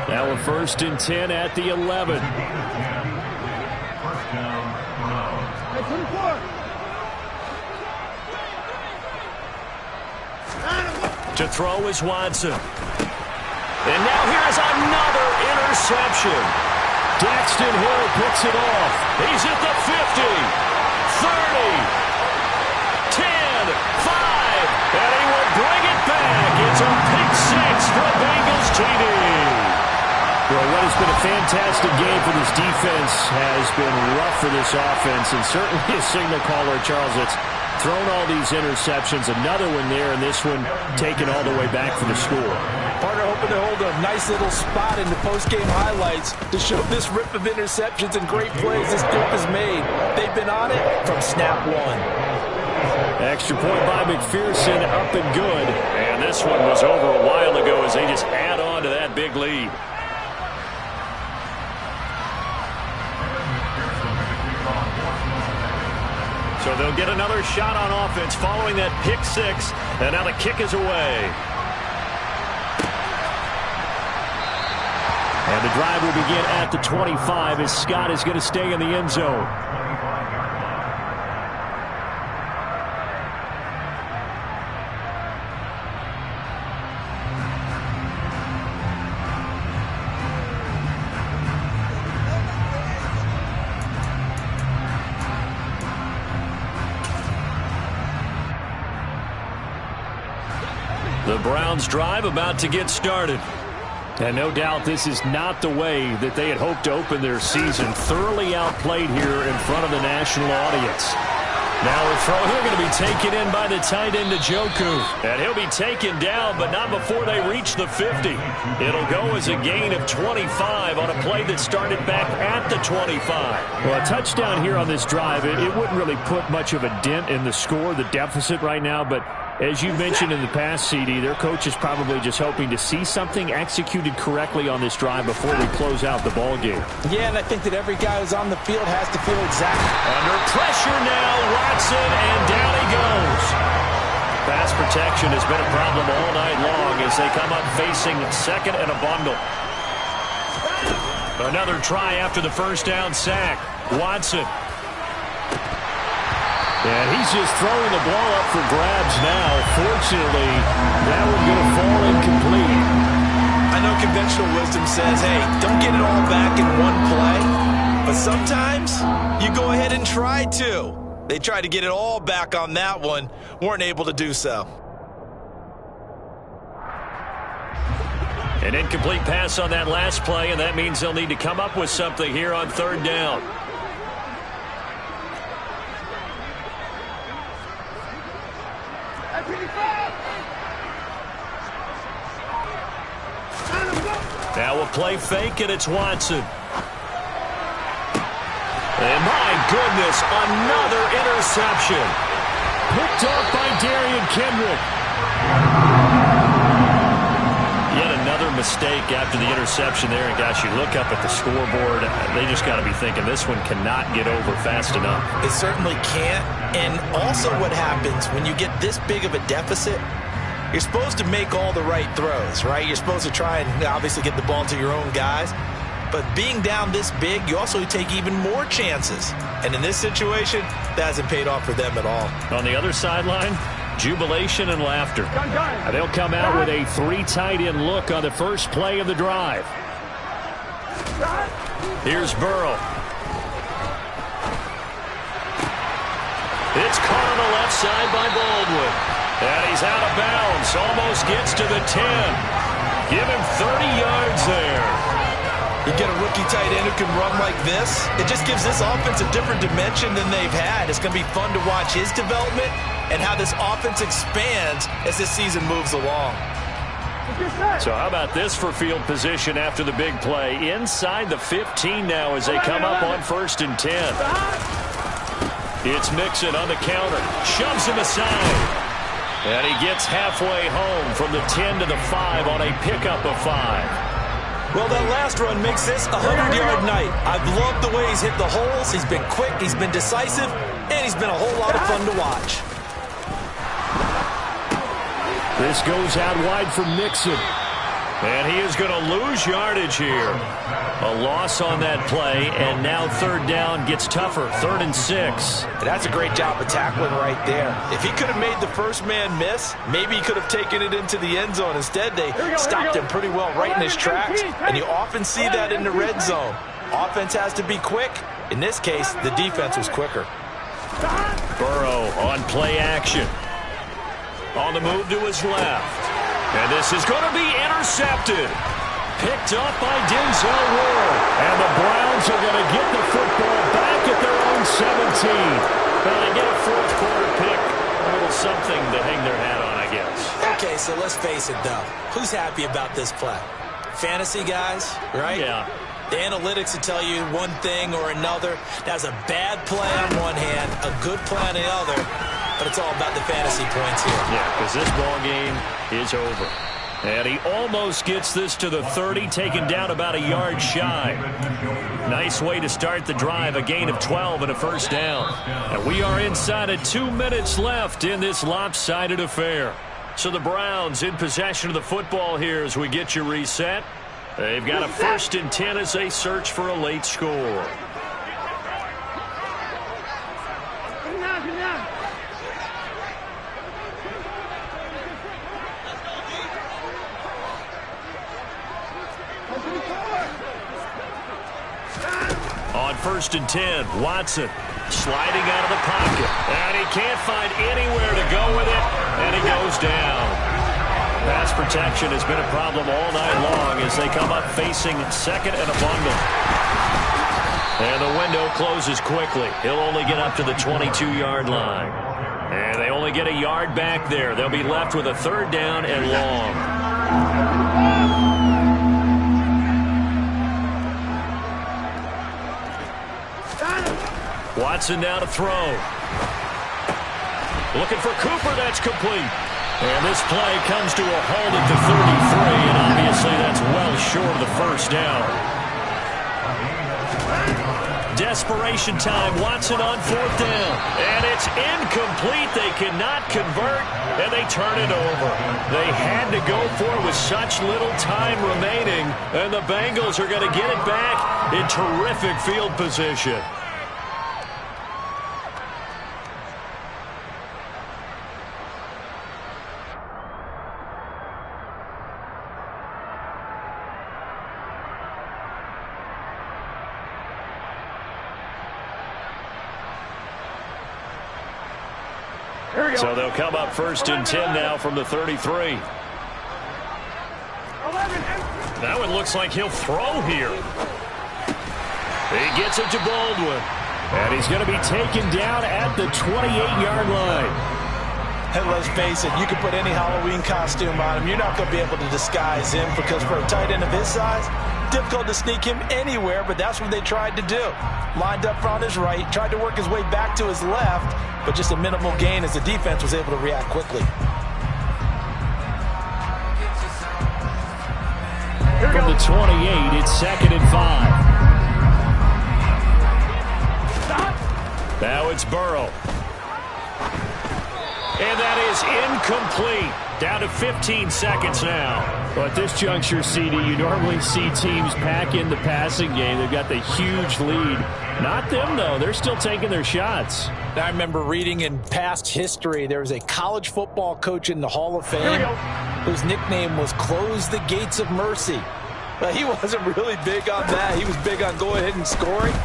Now a 1st and 10 at the 11. To throw is Watson. And now here is another interception. Daxton Hill picks it off. He's at the 50, 30, 10, 5, and he will bring it back. It's a pick 6 for Bengals TD. Well, what has been a fantastic game for this defense has been rough for this offense, and certainly a signal caller, Charles, that's thrown all these interceptions. Another one there, and this one taken all the way back for the score. Partner hoping to hold a nice little spot in the post-game highlights to show this rip of interceptions and great plays this group has made. They've been on it from snap 1. Extra point by McPherson, up and good. And this one was over a while ago as they just add on to that big lead. So they'll get another shot on offense following that pick 6. And now the kick is away. And the drive will begin at the 25 as Scott is going to stay in the end zone. The Browns drive about to get started. And no doubt this is not the way that they had hoped to open their season. Thoroughly outplayed here in front of the national audience. Now a throw here going to be taken in by the tight end Njoku. And he'll be taken down, but not before they reach the 50. It'll go as a gain of 25 on a play that started back at the 25. Well, a touchdown here on this drive, it wouldn't really put much of a dent in the score, the deficit right now, but as you mentioned in the past, CD, their coach is probably just hoping to see something executed correctly on this drive before we close out the ball game. Yeah, and I think that every guy who's on the field has to feel exactly. Under pressure now, Watson, and down he goes. Pass protection has been a problem all night long as they come up facing second and a bundle. Another try after the first down sack. Watson. And he's just throwing the ball up for grabs now. Fortunately, that one's going to fall incomplete. I know conventional wisdom says, hey, don't get it all back in one play. But sometimes you go ahead and try to. They tried to get it all back on that one. Weren't able to do so. An incomplete pass on that last play, and that means they'll need to come up with something here on third down. Now a play fake, and it's Watson. And my goodness, another interception. Picked off by Darian Kendrick. Yet another mistake after the interception there. And gosh, you look up at the scoreboard, they just got to be thinking this one cannot get over fast enough. It certainly can't. And also what happens when you get this big of a deficit, you're supposed to make all the right throws, right? You're supposed to try and obviously get the ball to your own guys. But being down this big, you also take even more chances. And in this situation, that hasn't paid off for them at all. On the other sideline, jubilation and laughter. They'll come out with a 3 tight end look on the first play of the drive. Here's Burrow. It's caught on the left side by Baldwin. And he's out of bounds. Almost gets to the 10. Give him 30 yards there. You get a rookie tight end who can run like this, it just gives this offense a different dimension than they've had. It's going to be fun to watch his development and how this offense expands as this season moves along. So how about this for field position after the big play? Inside the 15 now as they come up on 1st and 10. It's Mixon on the counter. Shoves him aside. And he gets halfway home from the 10 to the 5 on a pickup of 5. Well, that last run makes this a 100-yard night. I've loved the way he's hit the holes. He's been quick, he's been decisive, and he's been a whole lot of fun to watch. This goes out wide for Mixon. And he is going to lose yardage here. A loss on that play, and now 3rd down gets tougher. 3rd and 6. And that's a great job of tackling right there. If he could have made the first man miss, maybe he could have taken it into the end zone. Instead, they stopped him pretty well right in his tracks, and you often see that in the red zone. Offense has to be quick. In this case, the defense was quicker. Burrow on play action. On the move to his left. And this is going to be intercepted. Picked up by Denzel Ward. And the Browns are going to get the football back at their own 17. Well, they get a 4th quarter pick. A little something to hang their hat on, I guess. Okay, so let's face it, though. Who's happy about this play? Fantasy guys, right? Yeah. The analytics will tell you one thing or another. That's a bad play on one hand, a good play on the other. But it's all about the fantasy points here. Yeah, because this ball game is over. And he almost gets this to the 30, taken down about a yard shy. Nice way to start the drive, a gain of 12 and a 1st down. And we are inside of 2 minutes left in this lopsided affair. So the Browns in possession of the football here as we get you reset. They've got a 1st and 10 as they search for a late score. On 1st and 10, Watson sliding out of the pocket. And he can't find anywhere to go with it, and he goes down. Pass protection has been a problem all night long as they come up facing 2nd and a bundle. And the window closes quickly. He'll only get up to the 22-yard line. And they only get a yard back there. They'll be left with a 3rd down and long. Watson now to throw. Looking for Cooper. That's complete. And this play comes to a halt at the 33, and obviously that's well short of the 1st down. Desperation time. Watson on 4th down. And it's incomplete. They cannot convert, and they turn it over. They had to go for it with such little time remaining, and the Bengals are going to get it back in terrific field position. So they'll come up 1st and 10 now from the 33. That one looks like he'll throw here. He gets it to Baldwin. And he's going to be taken down at the 28-yard line. And let's face it, you can put any Halloween costume on him. You're not going to be able to disguise him because for a tight end of his size, difficult to sneak him anywhere, but that's what they tried to do. Lined up on his right, tried to work his way back to his left, but just a minimal gain as the defense was able to react quickly. From the 28, it's 2nd and 5. Now it's Burrow. And that is incomplete. Down to 15 seconds now. Well, at this juncture, CD, you normally see teams pack in the passing game. They've got the huge lead. Not them, though. They're still taking their shots. I remember reading in past history, there was a college football coach in the Hall of Fame whose nickname was Close the Gates of Mercy. But he wasn't really big on that. He was big on go ahead and scoring.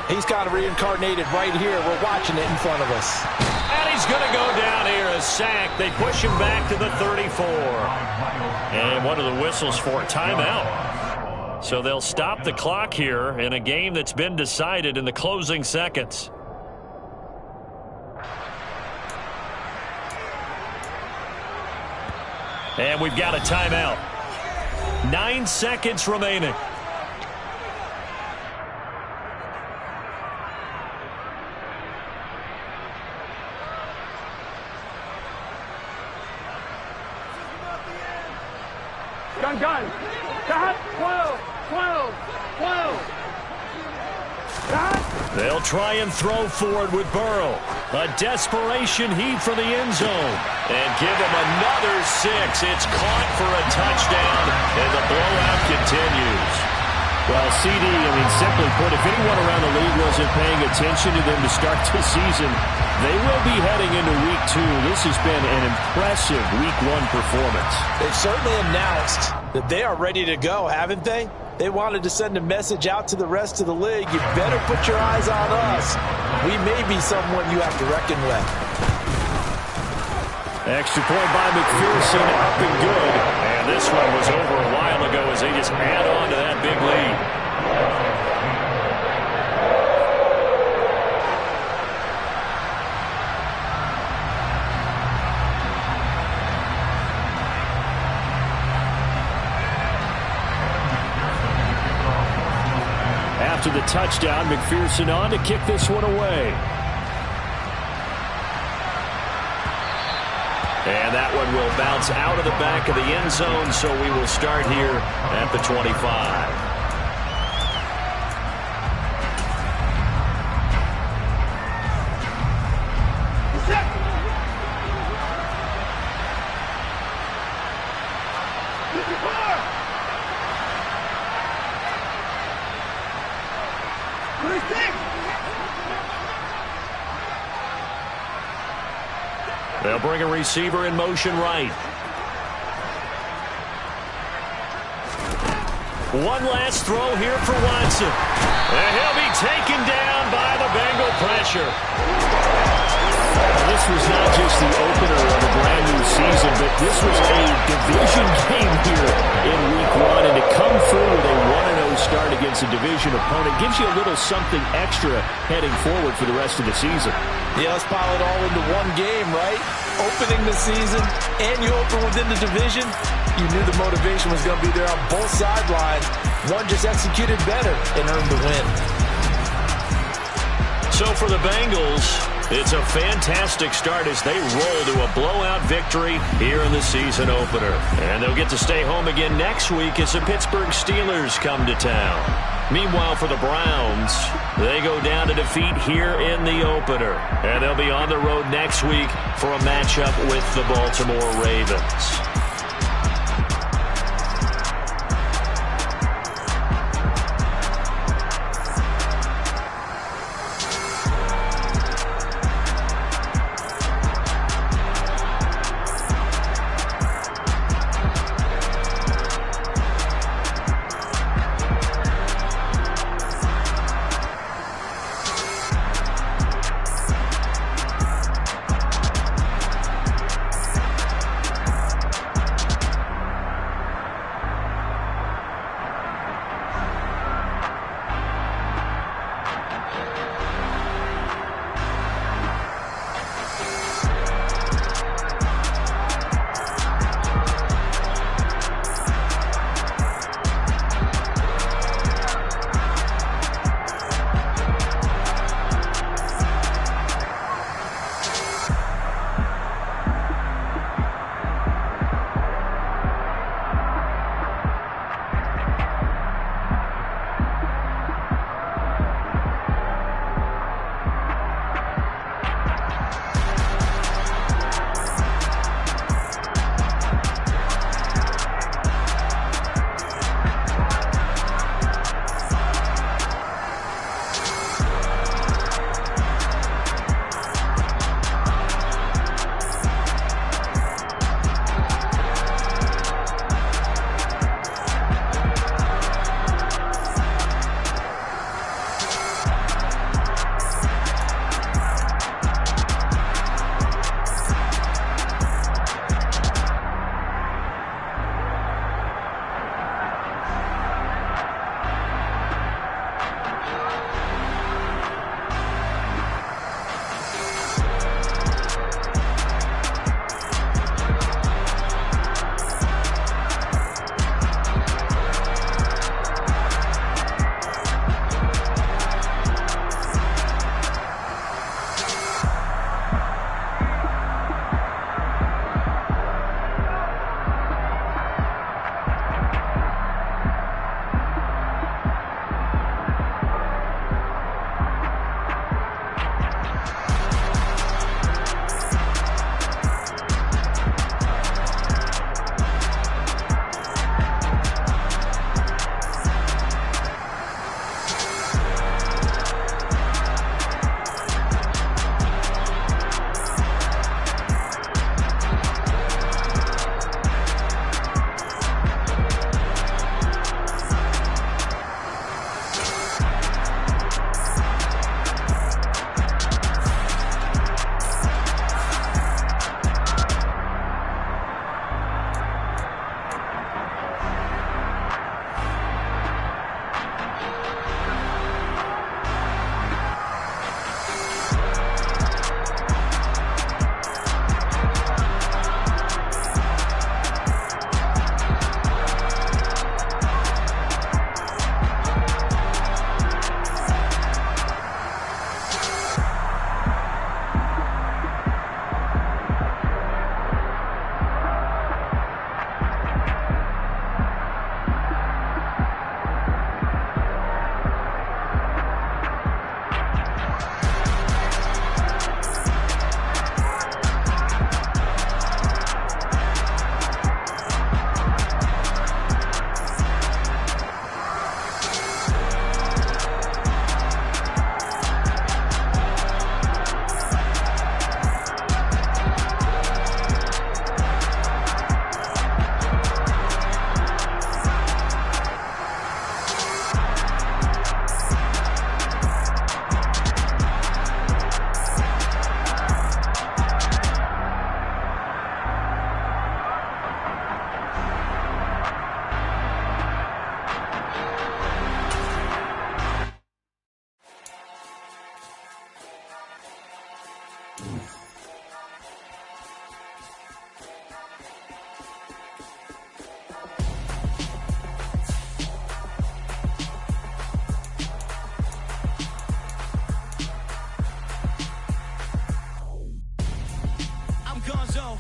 He's kind of reincarnated right here. We're watching it in front of us. And he's going to go down here, a sack. They push him back to the 34. And one of the whistles for timeout. So they'll stop the clock here in a game that's been decided in the closing seconds. And we've got a timeout. 9 seconds remaining. Gun. Stop. 12. Stop. They'll try and throw forward with Burrow. A desperation heave for the end zone. And give him another 6. It's caught for a touchdown, and the blowout continues. Well, CD, simply put, if anyone around the league wasn't paying attention to them to start the season, they will be heading into Week 2. This has been an impressive Week 1 performance. They've certainly announced that they are ready to go, haven't they? They wanted to send a message out to the rest of the league. You better put your eyes on us. We may be someone you have to reckon with. Extra point by McPherson, up and good. And this one was over a while ago as they just add on to that big lead. After the touchdown, McPherson on to kick this one away. And that one will bounce out of the back of the end zone, so we will start here at the 25. They'll bring a receiver in motion right. One last throw here for Watson. And he'll be taken down by the Bengal pressure. This was not just the opener of a brand new season, but this was a division game here in Week 1. And to come through with a 1-0 start against a division opponent gives you a little something extra heading forward for the rest of the season. Yeah, let's pile it all into one game, right? Opening the season, and you open within the division. You knew the motivation was going to be there on both sidelines. One just executed better and earned the win. So for the Bengals, it's a fantastic start as they roll to a blowout victory here in the season opener. And they'll get to stay home again next week as the Pittsburgh Steelers come to town. Meanwhile, for the Browns, they go down to defeat here in the opener. And they'll be on the road next week for a matchup with the Baltimore Ravens.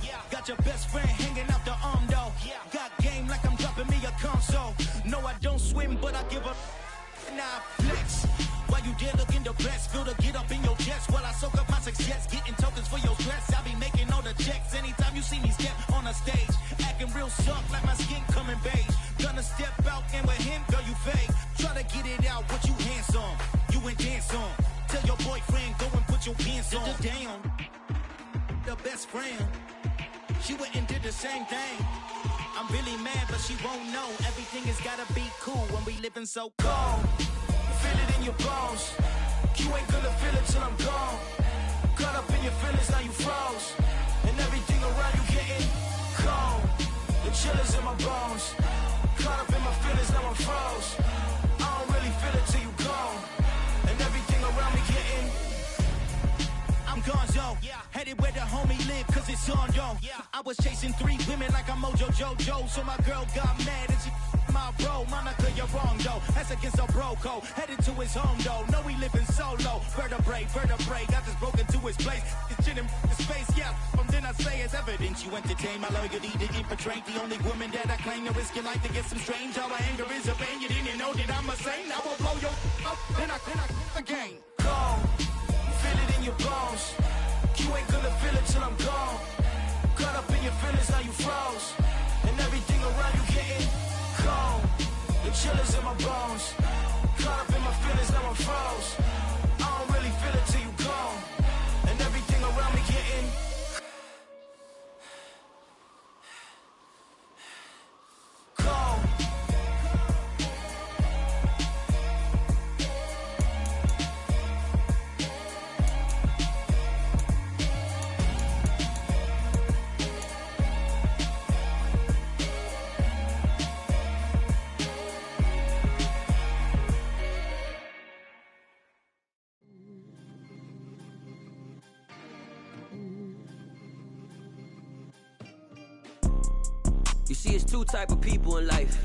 though. Got your best friend hanging out the arm though. Got game like I'm dropping me a console. No, I don't swim, but I give a nah flex. While you there looking the best, feel to get up in your chest while I soak up my success, getting tokens for your stress. I be making all the checks anytime you see me step on a stage, acting real soft like my skin coming beige. Gonna step out and with him, girl, you fake. Try to get it out, what you handsome, you ain't dance on. Tell your boyfriend, go and put your pants on. Down, the best friend, she went and did the same thing. I'm really mad, but she won't know. Everything has gotta be cool when we living so cold. Feel it in your bones. You ain't gonna feel it till I'm gone. Caught up in your feelings, now you froze. And everything around you getting cold. The chill is in my bones. Caught up in my feelings, now I'm froze. I don't really feel it till you gone. And everything around me getting I'm gonzo, headed where the homie live, cause it's on, yo. I was chasing 3 women like I'm Mojo Jojo, so my girl got mad and she my bro. Monica, you're wrong, though. That's against a bro code. Headed to his home, though. No, we living solo. Vertebrae. Got this broken to his place. It's shit in the space, yeah. From then I say it's evidence you entertain my loyalty to infiltrate. The only woman that I claim to risk your life to get some strange. All my anger is a pain. You didn't know that I'm a saint. I will blow your up, then I again. Gone. Feel it in your bones. You ain't gonna feel it till I'm gone. Caught up in your feelings, now you froze. And everything around you getting cold. The chill is in my bones. Caught up in my feelings, now I'm froze. I don't really feel it till you gone. And everything around me getting cold. You see, it's 2 type of people in life.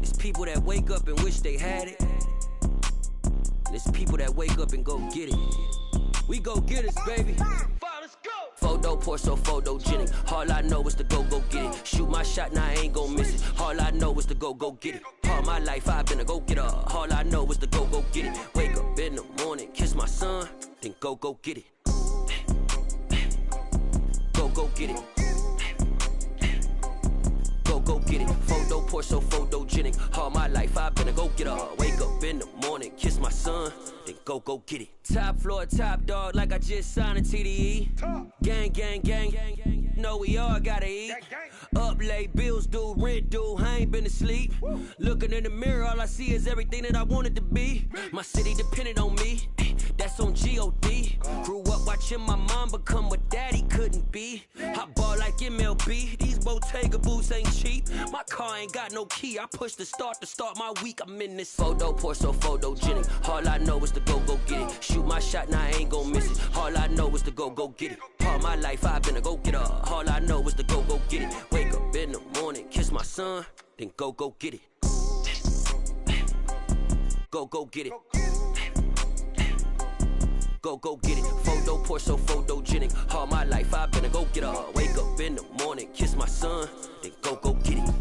It's people that wake up and wish they had it. And it's people that wake up and go get it. We go get it, baby. Let's go. Photo pour so photogenic. All I know is to go get it. Shoot my shot, now I ain't gon' miss it. All I know is to go get it. All my life I've been a go-getter. All I know is to go get it. Wake up in the morning, kiss my son, then go get it. Go get it. Go get it. Photo pour so photogenic. All my life I've been a go-getter. Wake up in the morning, kiss my son, then go get it. Top floor, top dog, like I just signed a TDE. Gang. Know we all gotta eat. Up late, bills due, rent due, I ain't been asleep. Looking in the mirror, all I see is everything that I wanted to be. My city depended on me, that's on G.O.D. Grew up watching my mom become what daddy couldn't be. I ball like MLB, these Bottega boots ain't cheap. My car ain't got no key, I push the start to start my week. I'm in this photo pour so photogenic. All I know is to go get it. Shoot my shot, now I ain't gon' miss it. All I know is to go get it. All my life I've been a go-getter. All I know is to go get it. Wake up in the morning, kiss my son, then go get it. Go get it. Go get it. Photo pour so photogenic. All my life I've been a go-getter. Wake up in the morning, kiss my son, then go get it.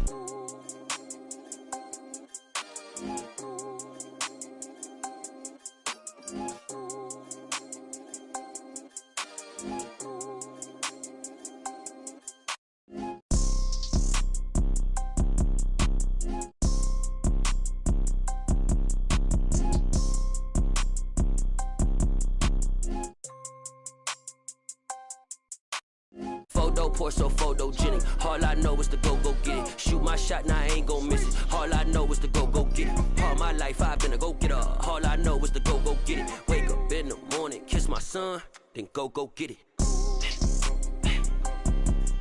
Photo pour so photogenic. All I know is to go get it. Shoot my shot, now I ain't gon' miss it. All I know is to go get it. All my life I've been a go-getter. All I know is to go get it. Wake up in the morning, kiss my son, then go get it.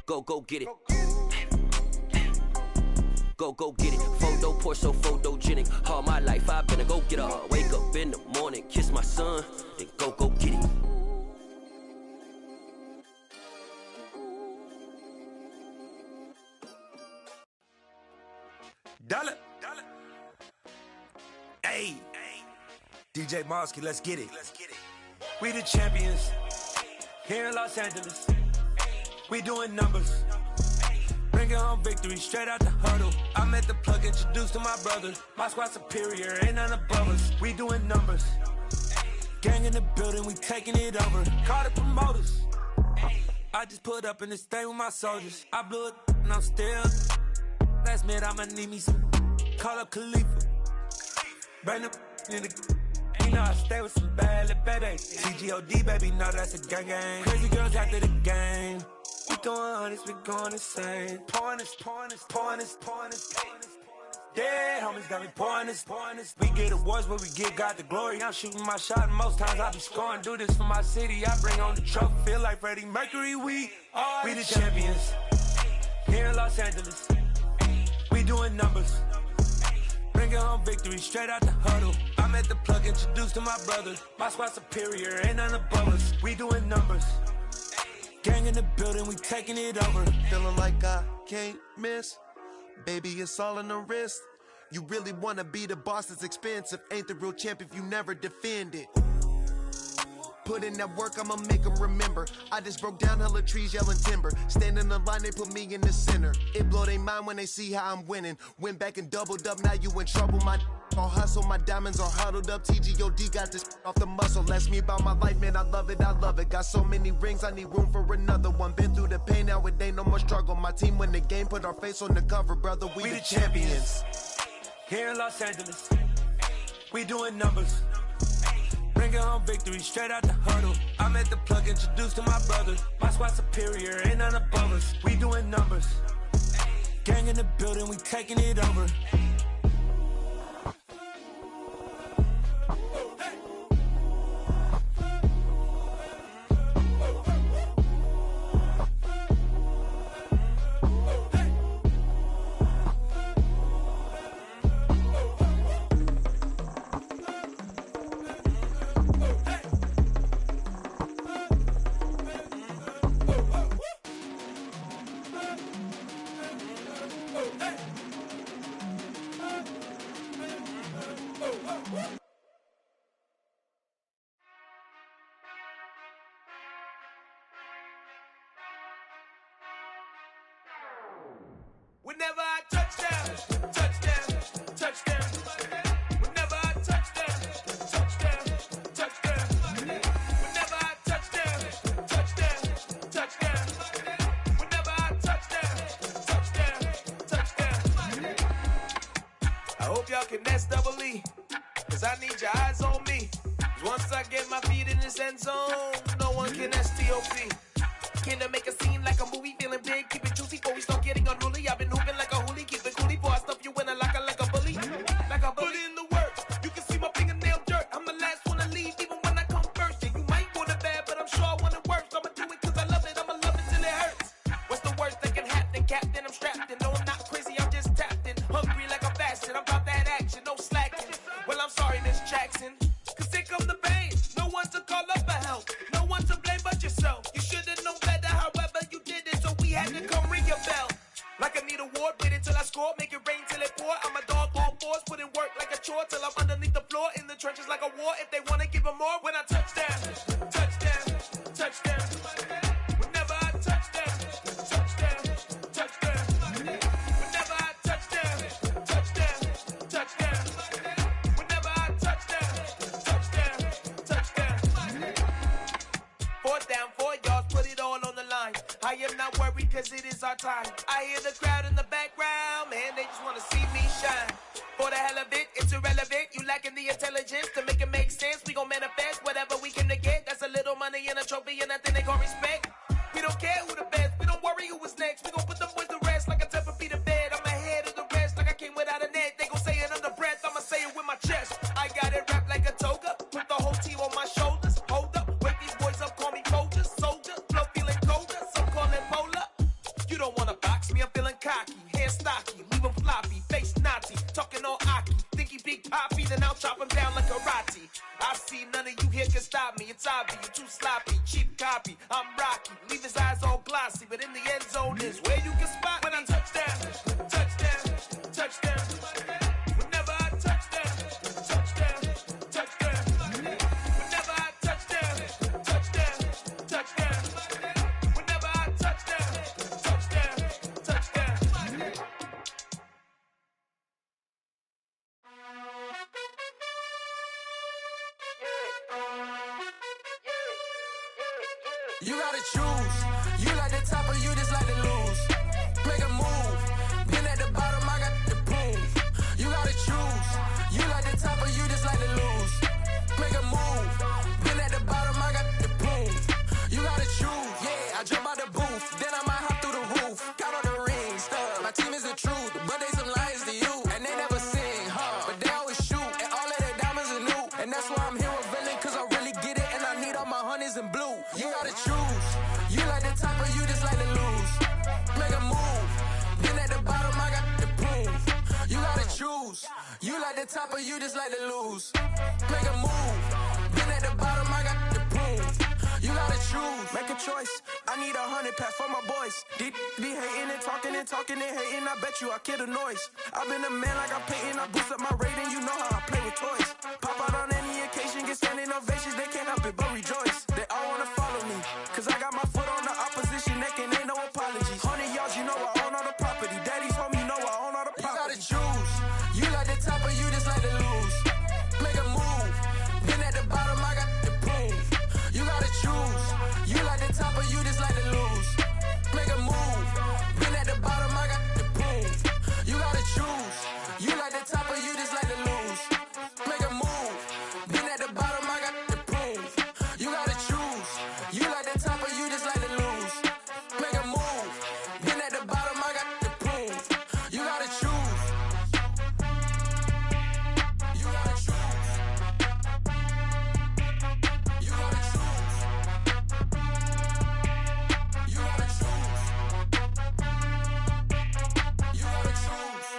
Go get it. Go get it. Photo pour so photogenic. All my life I've been a go-getter. Wake up in the morning, kiss my son, then go get it. Dollar. Hey. DJ Mosky, let's get it. We the champions here in Los Angeles. We doing numbers. Bringing home victory straight out the huddle. I'm at the plug, introduced to my brother. My squad superior, ain't none above us. We doing numbers. Gang in the building, we taking it over. Call the promoters. I just put up in this thing with my soldiers. I blew it and I'm still. Last minute I'ma need me some. Call up Khalifa. Bring them in the. You know I stay with some bad little baby. CGOD baby, know that's a gang gang. Crazy girls after the game. We going honest, we going insane. Pouring this. Dead homies got me pouring this. We get awards where we get God the glory. I'm shooting my shot and most times I be scoring. Do this for my city, I bring on the trophy. Feel like Freddie Mercury, we the champions. Here in Los Angeles, we doing numbers. Bringing home victory straight out the huddle. I'm at the plug, introduced to my brother. My squad superior, ain't none above us. We doing numbers. Gang in the building, we taking it over. Feeling like I can't miss. Baby, it's all in the wrist. You really wanna be the boss, it's expensive. Ain't the real champ if you never defend it. Put in that work, I'ma make them remember. I just broke down hella trees, yelling timber. Stand in the line, they put me in the center. It blow their mind when they see how I'm winning. Went back and doubled up, now you in trouble. My all hustle, my diamonds are huddled up. TGOD got this off the muscle. Ask me about my life, man, I love it. Got so many rings, I need room for another one. Been through the pain, now it ain't no more struggle. My team win the game, put our face on the cover, brother. We the champions. Here in Los Angeles, we doing numbers. Bringing home victory straight out the huddle. I'm at the plug, introduced to my brother. My squad superior, ain't none above us. We doing numbers. Gang in the building, we taking it over. Whenever I touchdown, touchdown, touchdown. Whenever I touchdown, touchdown, touchdown. Whenever I touchdown, touchdown, touchdown. Whenever I touchdown, touchdown, touchdown. I hope y'all can nest double E, cause I need your eyes on me. Cause once I get my feet in this end zone, no one can STOP. Can I make a scene like a movie, feeling big, keep it juicy before we start getting unruly. I've been hooping like a hoolie, keep it coolie before I stuff you in a locker like a bully. Like a bully. Put in the work, you can see my fingernail dirt. I'm the last one to leave, even when I come first. And you might want it bad, but I'm sure I want it worse. I'ma do it cause I love it, I'ma love it till it hurts. What's the worst that can happen, Captain? I'm strapped in, no I'm not crazy, I'm just tapped in. Hungry like I'm fasting, I'm about that action, no slacking. Well I'm sorry, Miss Jackson, cause here come the pain. No one to call up for help, no one to blame but yourself. You should've known better, however you did it, so we had to come ring your bell. Like I need a ward, wait until I score, make it rain till it pour. I'm a dog on force, put in work like a chore till I'm underneath the floor, in the trenches like a war. If they wanna give them more, when I touchdown, touchdown, touchdown. Whenever I touchdown, touchdown, touchdown. Whenever I touchdown, touchdown, touchdown. Whenever I touchdown, touchdown, touchdown. Fourth down, 4 yards, put it all on the line. I am not worried cause it is our time. I hear the crowd in the background, man, they just wanna see me shine. For the hell of it, it's irrelevant. You lacking the intelligence to make it make sense. We gon' manifest whatever we came to get. That's a little money and a trophy and nothing they call respect. We don't care who the best, we don't worry who was next. We gon' put them boys to rest like a 10 feet of bed. I'm ahead of the rest like I came without a net. They gon' say it under breath, I'ma say it with my chest. I got it wrapped like a toga, put the whole team on my shoulders. Hold up, wake these boys up, call me Folger, soldier. Flow feeling colder, some call it polar. You don't wanna box me, I'm feeling cocky. Hair stocky, leave him floppy, face naughty. Talking all aki, think he big poppy, then I'll chop him down like karate. I see none of you here can stop me. It's obvious, you too sloppy, cheap copy. I'm Rocky, leave his eyes all glossy, but in the end zone is where you can spot when I touchdown, touchdown, touchdown. Whenever I touchdown, touchdown, touchdown. Whenever I touchdown, touchdown, touchdown. Whenever I touchdown, You gotta choose. You like the top or you just like to lose. Make a move. Been at the bottom, I got the proof. You gotta choose. You like the top or you just like to lose. Make a move. Been at the bottom, I got the proof. You gotta choose. Yeah, I jump out the booth. Then I might hop through the roof. Got on the ring stuff. My team is the truth, but they some liars to you. And they never sing, but they always shoot. And all of their diamonds are new. And that's why I'm Heroburgers, cause I really get it. And I need all my honeys in blue. You gotta choose. You like the top or you just like to lose. Make a move. Been at the bottom, I got the proof. You gotta choose. You like the top or you just like to lose. Make a move. Been at the bottom, I got the proof. You gotta choose. Make a choice. I need 100 pack for my boys. Be hating and talking and talking and hating. I bet you I kill the noise. I've been a man like I'm painting. I boost up my rating. You know how I play with toys. Pop out on any occasion, get standing ovations. They can't help it but rejoice. They all wanna follow me, cause I got my foot on the opposition neck and ain't no apologies. 100 yards, you know I own all the property. Daddy's home, you know I own all the property. You gotta choose. You like the top or you just like to lose. Make a move. Been at the bottom, I got the proof. You gotta choose. You like the top or you just like to lose. Make a move. Been at the bottom, I got the proof. You gotta choose. You like the top or you just like to lose. Make a move. Been at the bottom, I got the proof. You gotta choose. You like the top or you just like to lose. Make a move. Been at the bottom, I got the proof. You gotta choose. You gotta choose. You gotta choose. You gotta choose. You gotta choose.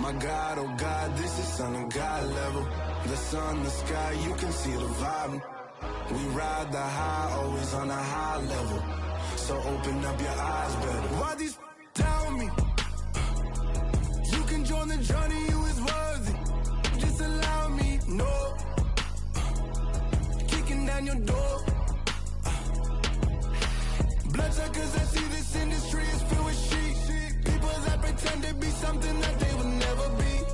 My God, oh God, this is Son of God level. The sun, the sky, you can see the vibe. We ride the high, always on a high level. So open up your eyes better. Why these tell me? You can join the journey, you is worthy. Just allow me, no. Kicking down your door. Bloodsuckers, I see this industry is filled with sheep. People that pretend to be something that they will never be.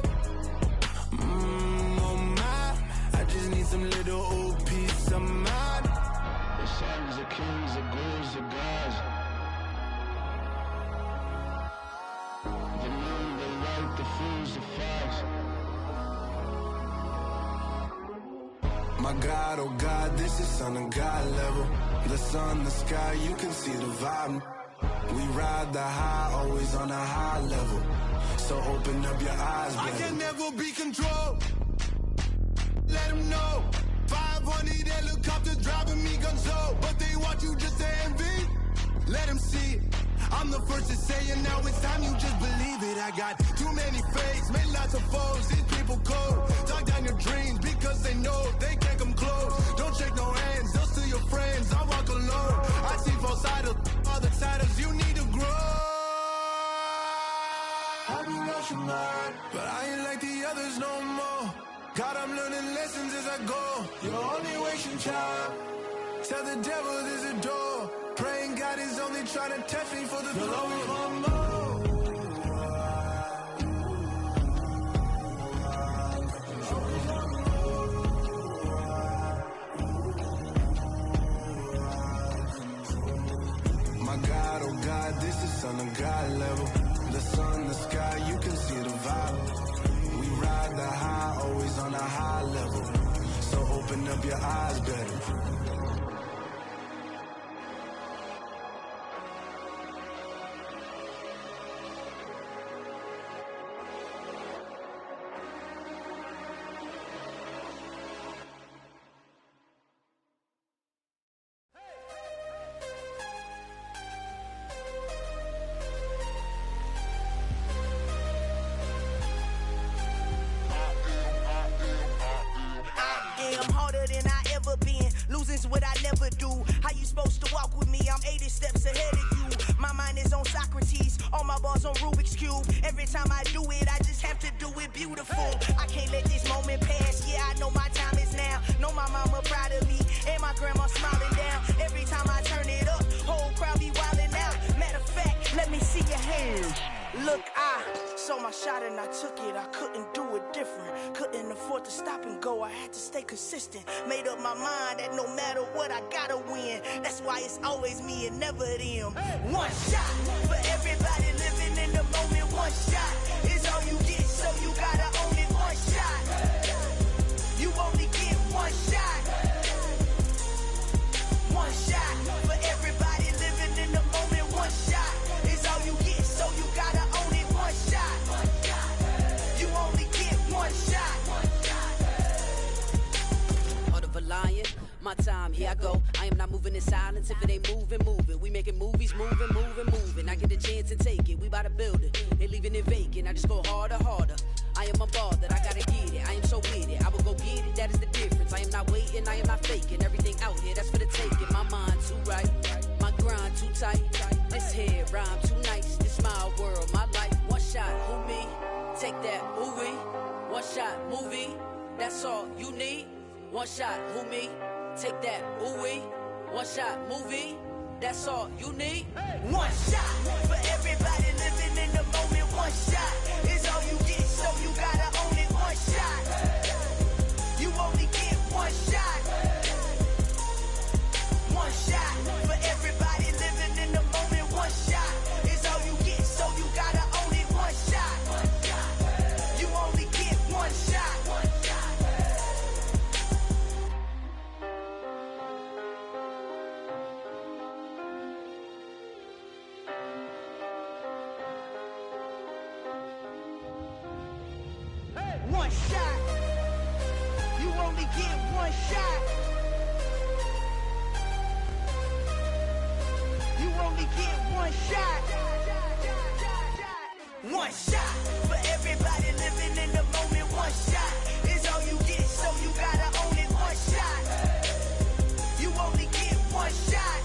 Oh my, I just need some little old peace of mind. The sons of kings, the gurus, the gods. The moon, the light, the fools, the facts. My God, oh God, this is Son of God level. The sun, the sky, you can see the vibe. We ride the high, always on a high level. So open up your eyes, baby. I can never be controlled. Let them know. 500 helicopters driving me gonzo. But they want you just to envy. Let them see it. I'm the first to say it, now it's time you just believe it. I got too many fakes, made lots of foes. These people cold. Talk down your dreams because they know they can't come close. Don't shake no hands, they'll steal your friends. I walk alone. I see false idols, other titles. You need to grow. Have you lost your mind? But I ain't like the others no more. God, I'm learning lessons as I go. You're only wasting time. Tell the devil there's a door. Praying God is only trying to test me for the glory for more. My God, oh God, this is Son of God level. The sun, the sky, you can see the vibe. We ride the high, always on a high level. So open up your eyes better. Losing's what I never do. How you supposed to walk with me? I'm 80 steps ahead of you. My mind mind is on Socrates. All my balls on Rubik's Cube. Every time I do it, I just have to do it beautiful. I can't let this moment pass. Yeah, I know my time is now. Know my mama proud of me. And my grandma smiling down. Every time I turn it up, whole crowd be wildin' out. Matter of fact, let me see your hands. Look, I saw my shot and I took it. I couldn't do it different. Couldn't afford to stop and go. I had to stay consistent. Made up my mind that no matter what, I gotta win. That's why it's always me and never them. One shot for everybody living in the moment. One shot is all you get, so you gotta own it. One shot. You only get one shot. One shot for everybody living in the moment. One shot is all you get, so you gotta own it. One shot. You only get one shot. Heart of a lion, my time, here I go. I am not moving in silence. If it ain't moving, moving. We making movies, moving, moving, moving. I get a chance and take it. We bout to build it. They leaving it vacant. I just go harder, harder. I am unbothered, I gotta get it. I am so with it. I will go get it, that is the difference. I am not waiting, I am not faking. Everything out here, that's for the taking. My mind too right, my grind too tight. This head rhyme too nice. This my world, my life. One shot, who me? Take that, movie. One shot, movie. That's all you need. One shot, who me? Take that, movie. One shot, movie. That's all you need. One shot for everybody living in the moment. One shot is all you get, so you gotta own it. One shot. You only get one shot. One shot for everybody living in the moment. One shot is all you get, so you gotta own it. One shot. You only get one shot. One shot. You only get one shot. You only get one shot. One shot for everybody living in the moment. One shot is all you get, so you gotta own it. One shot. You only get one shot.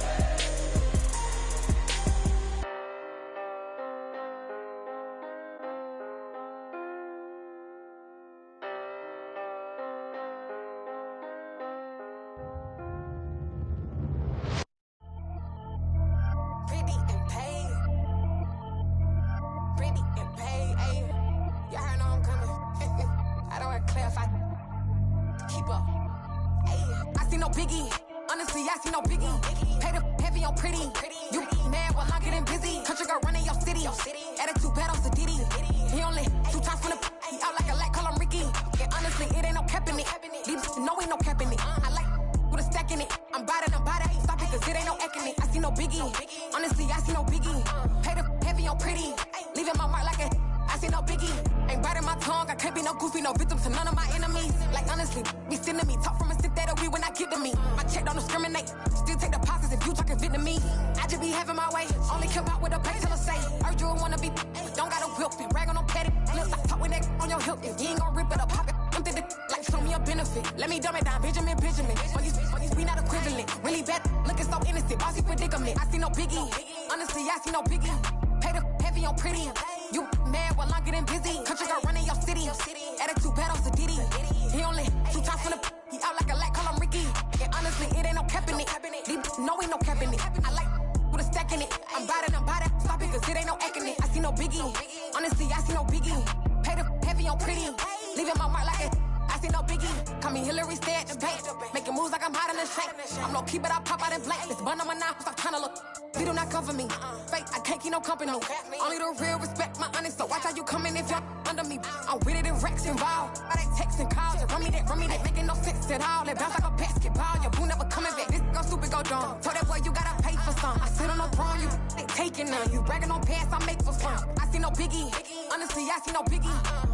Only the real respect my honest, so watch how you coming if y'all under me. I'm with it in Rex involved. By they texting calls, run me that, making no sense at all. They bounce like a basketball, your boo never coming back. This go stupid, go dumb. Told that boy you gotta pay for some. I sit on the throne, you they taking none. You bragging on past, I make for fun. I see no biggie, honestly, I see no biggie.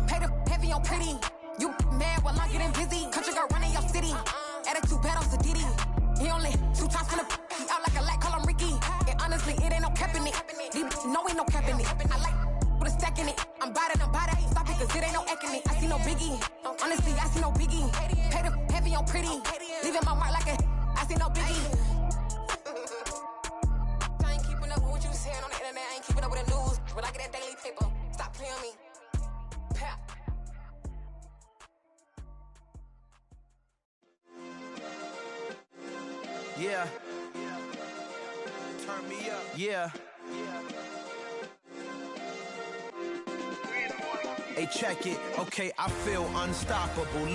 Pay the heavy on pretty. You mad while I'm getting busy. Country girl running your city. Attitude bad on Diddy. He only 2 times from the he out like a light, call him Ricky. And honestly, it ain't no cap in it. No, ain't no cap in it. I like with a stack in it. I'm bout it. Stop it, cause it ain't no acting it. I see no biggie. Honestly, I see no biggie. Pay the heavy on pretty. Leaving my mark like a I see no biggie. I ain't keeping up with what you saying on the internet. Yeah. Turn me up. Yeah. Hey, check it. Okay, I feel unstoppable.